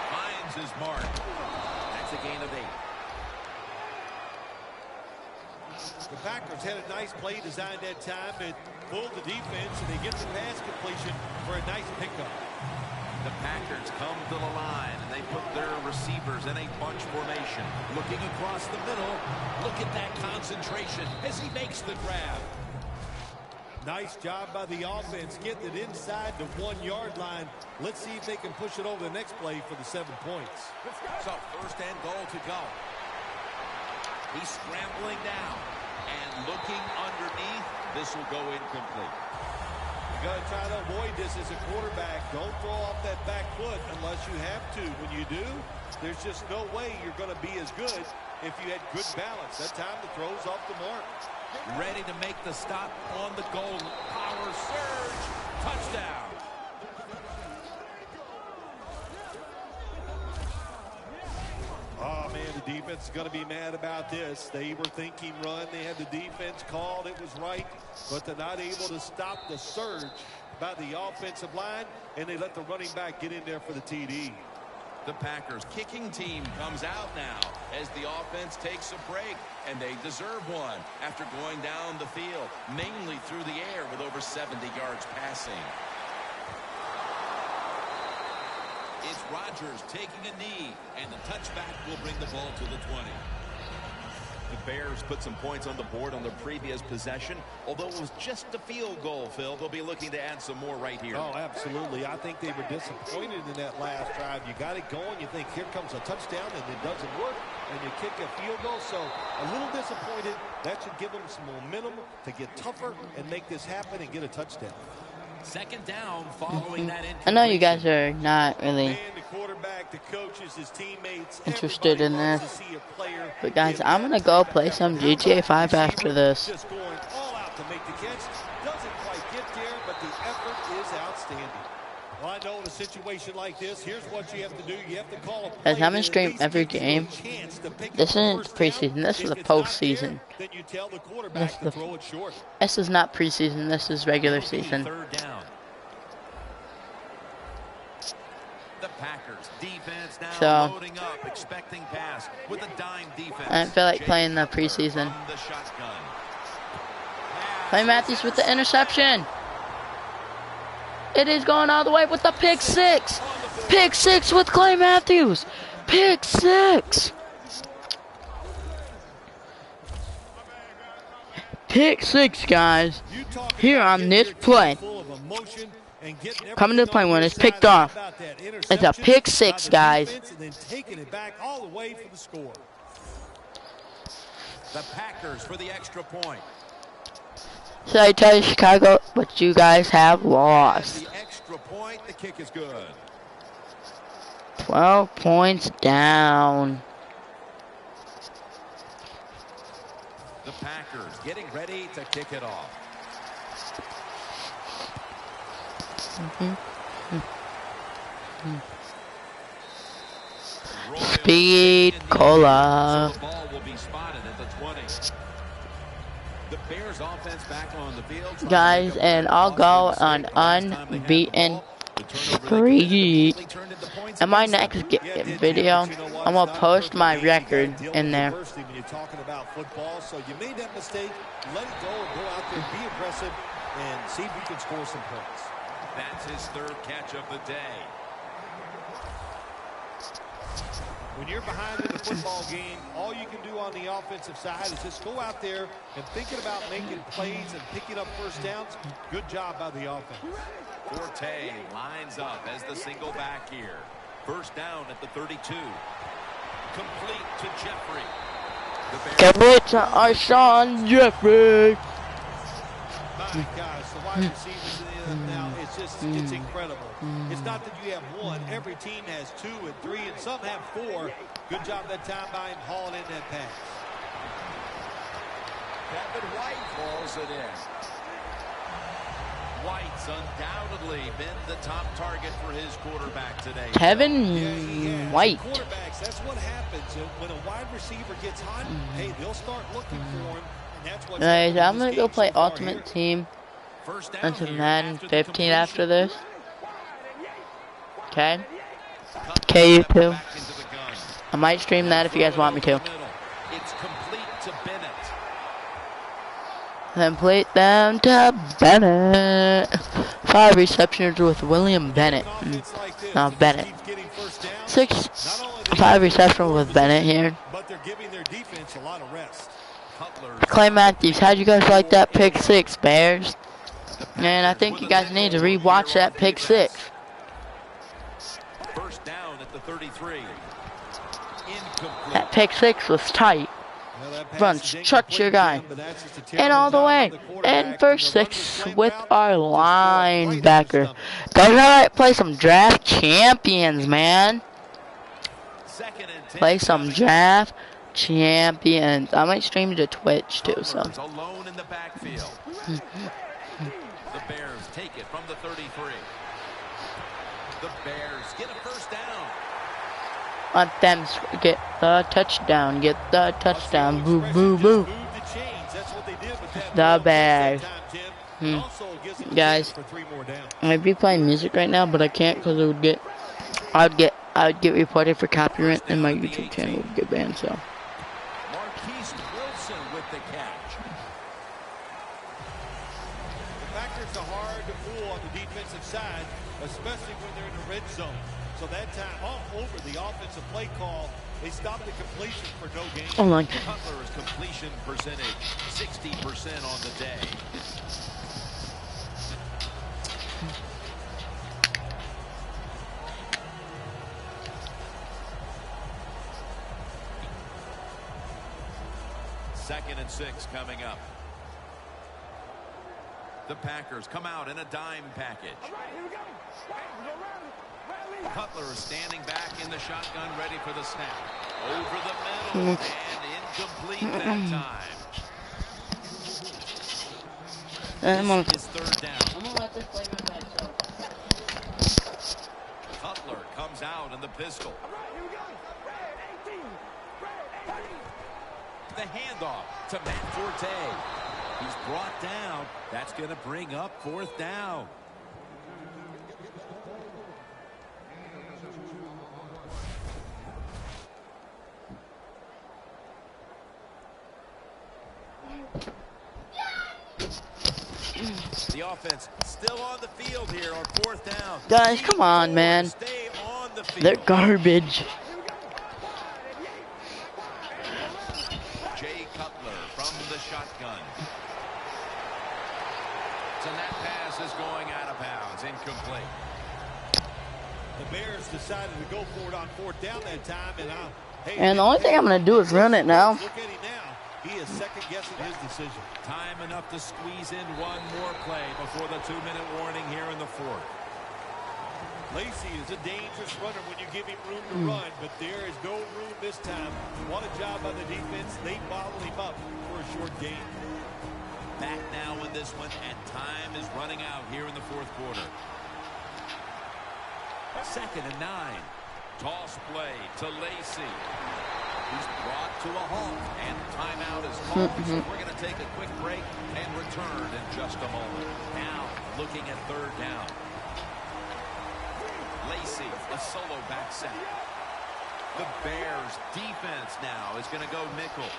Finds his mark. That's a gain of 8. The Packers had a nice play designed that time. It pulled the defense, and they get the pass completion for a nice pickup. The Packers come to the line, and they put their receivers in a bunch formation. Looking across the middle. Look at that concentration as he makes the grab. Nice job by the offense getting it inside the 1-yard line. Let's see if they can push it over the next play for the 7 points. So 1st and goal to go. He's scrambling down and looking underneath. This will go incomplete. You got to try to avoid this as a quarterback. Don't throw off that back foot unless you have to. When you do, there's just no way you're going to be as good if you had good balance. That time the throw's off the mark. Ready to make the stop on the goal. Power surge. Touchdown. Oh, man, the defense is going to be mad about this. They were thinking run. They had the defense called. It was right, but they're not able to stop the surge by the offensive line, and they let the running back get in there for the TD. The Packers kicking team comes out now as the offense takes a break, and they deserve one after going down the field, mainly through the air with over 70 yards passing. It's Rodgers taking a knee, and the touchback will bring the ball to the 20. The Bears put some points on the board on their previous possession. Although it was just a field goal, Phil, they'll be looking to add some more right here. Oh, absolutely. I think they were disappointed in that last drive. You got it going. You think here comes a touchdown, and it doesn't work, and you kick a field goal. So a little disappointed. That should give them some momentum to get tougher and make this happen and get a touchdown. 2nd down following that. I know you guys are not really Quarterback, the coaches, his teammates, interested in this, but guys, I'm gonna go play some GTA 5 after this. Just going all out to make the catch. Doesn't quite get there, but the effort is outstanding. Well, I know in a situation like this, here's what you have to do. You have to call a play. Guys, I'm gonna stream every game. This isn't preseason. This is the postseason. Then you tell the quarterback to throw it short. This is not preseason. This is regular season. 3rd down. The Packers defense now loading up, expecting pass with a dime defense. I don't feel like playing the preseason. Clay Matthews with the interception. It is going all the way with the pick 6. Pick 6 with Clay Matthews. Pick 6. Pick 6, guys. Here on this play. Coming to the play when it's picked off. It's a pick 6, guys. The Packers for the extra point. So I tell you, Chicago, but you guys have lost. The extra point, the kick is good. 12 points down. The Packers getting ready to kick it off. Speed cola. So the ball will be spotted at the 20. The Bears offense back on the field. Guys, and I'll go on unbeaten streak. In my next video, I'm gonna post my record in there. When you're talking about football, so you made that mistake, let it go and go out there, be aggressive, and see if you can score some points. That's his third catch of the day. When you're behind in the football game, all you can do on the offensive side is just go out there and thinking about making plays and picking up first downs. Good job by the offense. Forte lines up as the single back here. First down at the 32. Complete to Jeffrey. Commit to Alshon Jeffrey. My gosh, the wide receivers in the now, it's incredible. It's not that you have one. Every team has 2 and 3, and some have 4. Good job that time by him hauling in that pass. Kevin White falls it in. White's undoubtedly been the top target for his quarterback today. Kevin White. Quarterbacks, that's what happens. When a wide receiver gets hot, hey, they'll start looking for him. Guys, I'm gonna go play Ultimate Team into Madden 15 after this. Okay? Okay, you too. I might stream that if you guys want me to. It's complete to Bennett. Complete them to Bennett. 5 receptions with William Bennett. No, Bennett. 5 receptions with Bennett here. But they're giving their defense a lot of rest. Clay Matthews, how'd you guys like that pick 6, Bears? And I think you guys need to rewatch that pick 6. First down at the 33. That pick 6 was tight. Run, chuck your guy. And all the way. And first 6 with our linebacker. Guys, alright, play some draft champions, man. Play some draft champions. I might stream to Twitch too, so. Alone in the backfield. The Bears take it from the 33. The Bears get a first down. Let them get the touchdown. Get the touchdown. Boo, boo, boo. The Bears. Guys, I might be playing music right now, but I can't because it would get. I would get reported for copyright, and my YouTube channel would get banned. So. With the catch. The Packers are hard to fool on the defensive side, especially when they're in the red zone. So that time, all over the offensive play call, they stopped the completion for no gain. Oh my. Cutler's completion percentage, 60% on the day. Second and 6 coming up. The Packers come out in a dime package. Cutler is standing back in the shotgun, ready for the snap. Over the middle and incomplete that time. This is third down. Cutler comes out in the pistol. The handoff to Matt Forte. He's brought down. That's going to bring up fourth down. The offense still on the field here on fourth down. Guys, come on, man. They're garbage. Shotgun. So that pass is going out of bounds, incomplete. The Bears decided to go for it on fourth down that time, and the only thing I'm going to do is run it now. Look at him now. He is second guessing his decision. Time enough to squeeze in one more play before the 2-minute warning here in the fourth. Lacey is a dangerous runner when you give him room to run, but there is no room this time. What a job by the defense. They bottled him up for a short gain. Back now in this one, and time is running out here in the fourth quarter. 2nd and 9. Toss play to Lacey. He's brought to a halt, and timeout is called, so we're going to take a quick break and return in just a moment. Now, looking at 3rd down. Lacey, a solo back set. The Bears defense now is going to go nickel.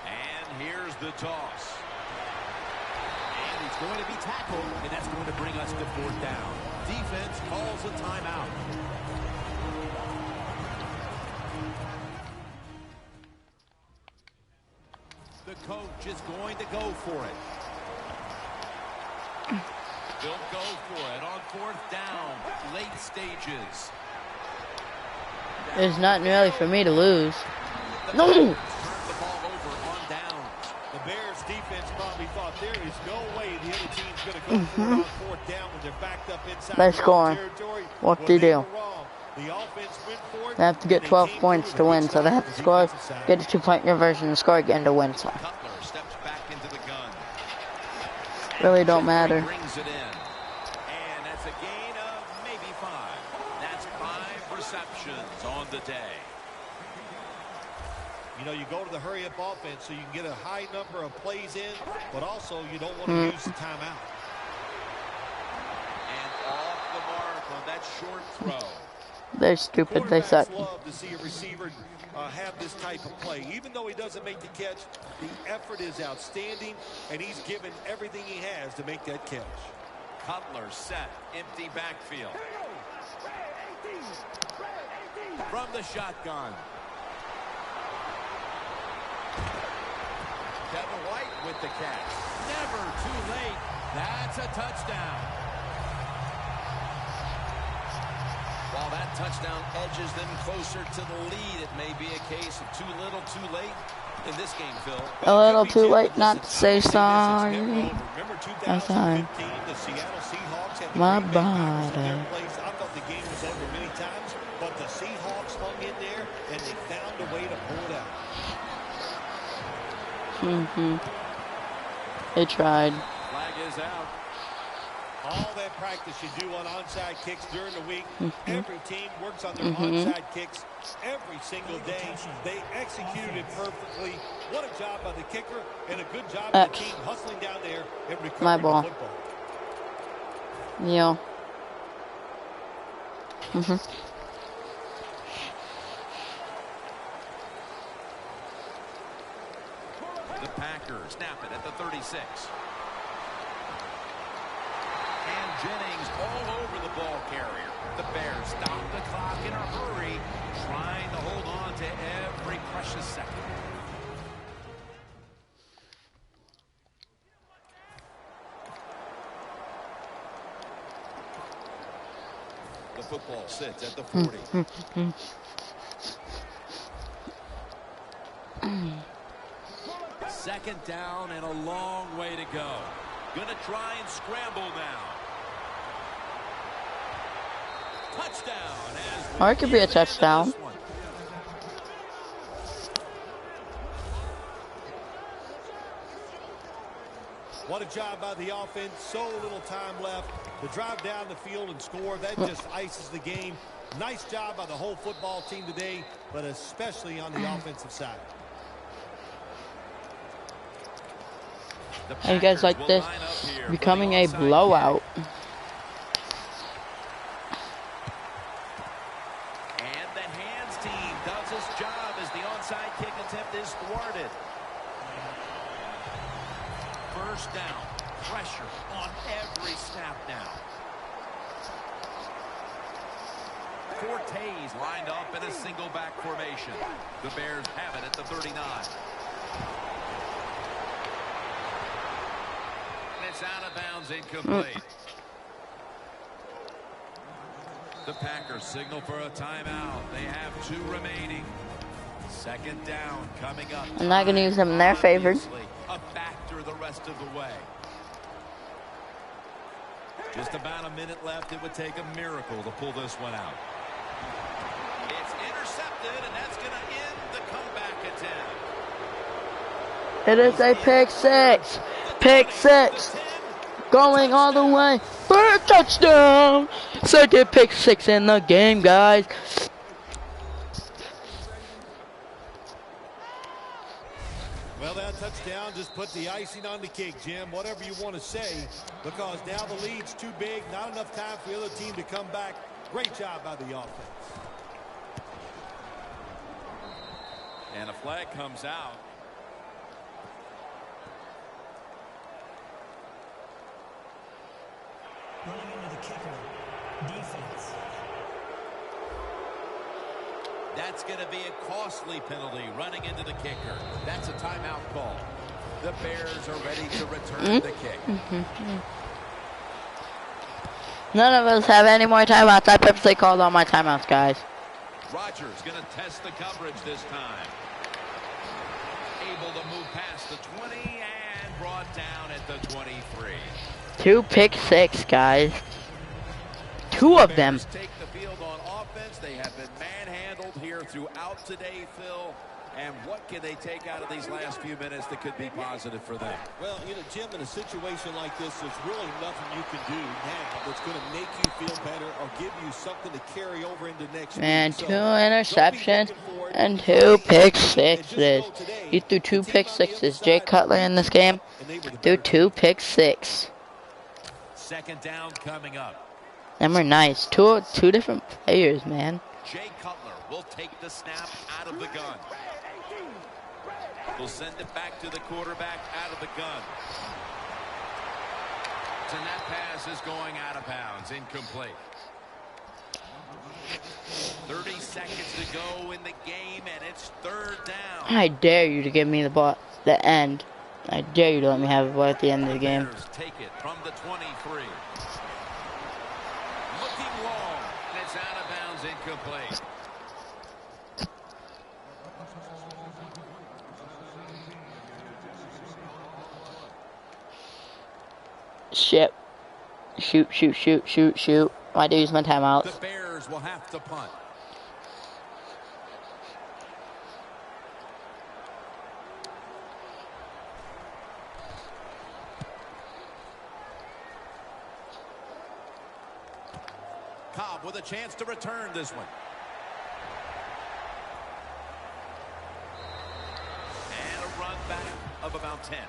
And here's the toss. And he's going to be tackled, and that's going to bring us to 4th down. Defense calls a timeout. The coach is going to go for it. They'll go for it on 4th down, late stages. It's not really for me to lose. No! Turn the ball over on downs. The Bears defense probably thought there is no way the other team's going to go for it on 4th down when they're backed up inside They're their scoring. territory. What Well, do you they do? were wrong. The offense went for it. They have to get and they 12 came points through to with a win, good so they stop have on to the score, defensive side. get a 2-point conversion and score again to win. So Cutler steps back into the gun. really don't matter. Brings it in. And that's a gain of maybe 5. That's 5 receptions on the day. You know, you go to the hurry-up offense so you can get a high number of plays in, but also you don't want to use the timeout. And off the mark on that short throw. They're stupid. They suck. Quarterbacks love to see a receiver have this type of play. Even though he doesn't make the catch, the effort is outstanding, and he's given everything he has to make that catch. Cutler set, empty backfield. From the shotgun. Kevin White with the catch. Never too late. That's a touchdown. While that touchdown edges them closer to the lead, it may be a case of too little, too late in this game, Phil. A little too late not to say sorry. Remember I'm sorry. 2015, the Seattle Seahawks had the My Green Bay Packers in their body. place. I thought the game was over many times, but the Seahawks hung in there, and they found a way to pull it out. They tried. Flag is out. All that practice you do on onside kicks during the week, every team works on their onside kicks every single day. They executed it perfectly. What a job by the kicker, and a good job by the team hustling down there and recovering My ball. the football. Yeah. The Packers snap it at the 36. And Jennings all over the ball carrier. The Bears stop the clock in a hurry, trying to hold on to every precious second. The football sits at the 40. Second down and a long way to go. Gonna try and scramble now. Touchdown. Or it could be a touchdown. What a job by the offense. So little time left to drive down the field and score. That just ices the game. Nice job by the whole football team today, but especially on the offensive side. How you guys like this? Becoming a blowout. And the hands team does its job as the onside kick attempt is thwarted. First down. Pressure on every snap now. Fortes lined up in a single back formation. The Bears have it at the 39. It's out of bounds, incomplete. The Packers signal for a timeout. They have 2 remaining. Second down coming up. I'm not going to use them in their favor. Obviously a factor the rest of the way. Just about a minute left. It would take a miracle to pull this one out. It's intercepted, and that's going to end the comeback attempt. It is a pick six. Pick six. Going all the way for a touchdown. Second pick six in the game, guys. Well, that touchdown just put the icing on the cake, Jim, whatever you want to say, because now the lead's too big, not enough time for the other team to come back. Great job by the offense. And a flag comes out. Running into the kicker. Defense. That's going to be a costly penalty, running into the kicker. That's a timeout call. The Bears are ready to return the kick. None of us have any more timeouts. I purposely called all my timeouts, guys. Rodgers going to test the coverage this time. Able to move past the 20 and brought down at the 23. 2 pick six, guys. 2 of them. Take the field on offense. They have been manhandled here throughout today, Phil. And what can they take out of these last few minutes that could be positive for them? Well, you know, Jim, in a situation like this, there's really nothing you can do now that's going to make you feel better or give you something to carry over into next And week. 2 interceptions and 2 pick sixes. He threw 2 pick sixes. Jay Cutler in this game threw 2 pick six. Second down coming up. Them were nice. Two different players, man. Jay Cutler will take the snap out of the gun. We'll send it back to the quarterback out of the gun. And that pass is going out of bounds, incomplete. 30 seconds to go in the game, and it's third down. I dare you to give me the ball at the end. I dare you to let me have the ball at the end of the game. Bears take it from the 23. Looking long, and it's out of bounds, incomplete. Shit. Shoot, shoot, shoot, shoot, shoot. I do use my timeouts. The Bears will have to punt. Cobb with a chance to return this one. And a run back of about 10.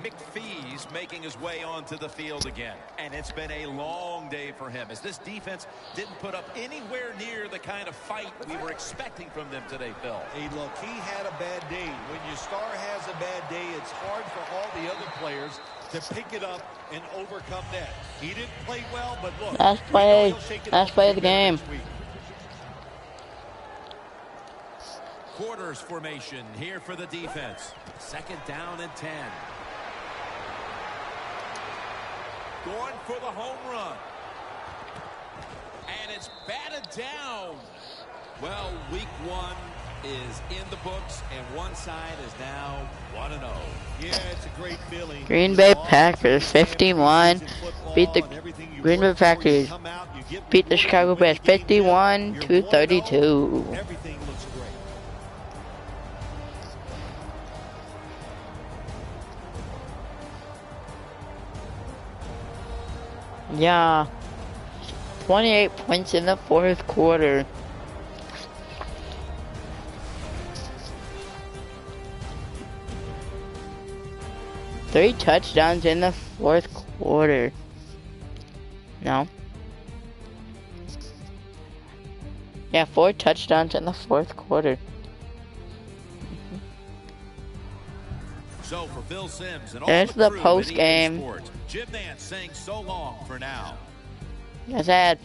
McPhee's making his way onto the field again. And it's been a long day for him as this defense didn't put up anywhere near the kind of fight we were expecting from them today, Phil. Hey, look, he had a bad day. When your star has a bad day, it's hard for all the other players to pick it up and overcome that. He didn't play well, but look. Last play of the game. Quarters formation here for the defense. Second down and 10. Going for the home run. And it's batted down. Well, week 1 is in the books, and one side is now 1-0. Yeah, it's a great feeling. Green Bay Packers 51 beat the Green Bay Packers beat the Chicago Bears 51-32. Everything looks great. Yeah. 28 points in the 4th quarter. Three touchdowns in the 4th quarter. No. Yeah, 4 touchdowns in the 4th quarter. So for Phil Simms and all There's the crew at post EA game. Sports, Jim Nance saying so long for now. Yes, I had.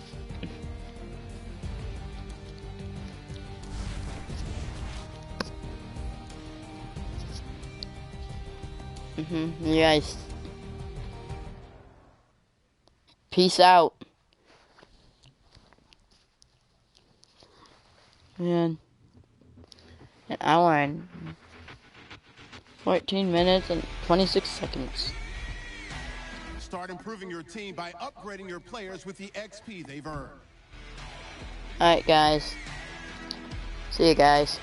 You guys. Peace out. Man. An hour and 14 minutes and 26 seconds. Start improving your team by upgrading your players with the XP they've earned. Alright, guys. See you guys.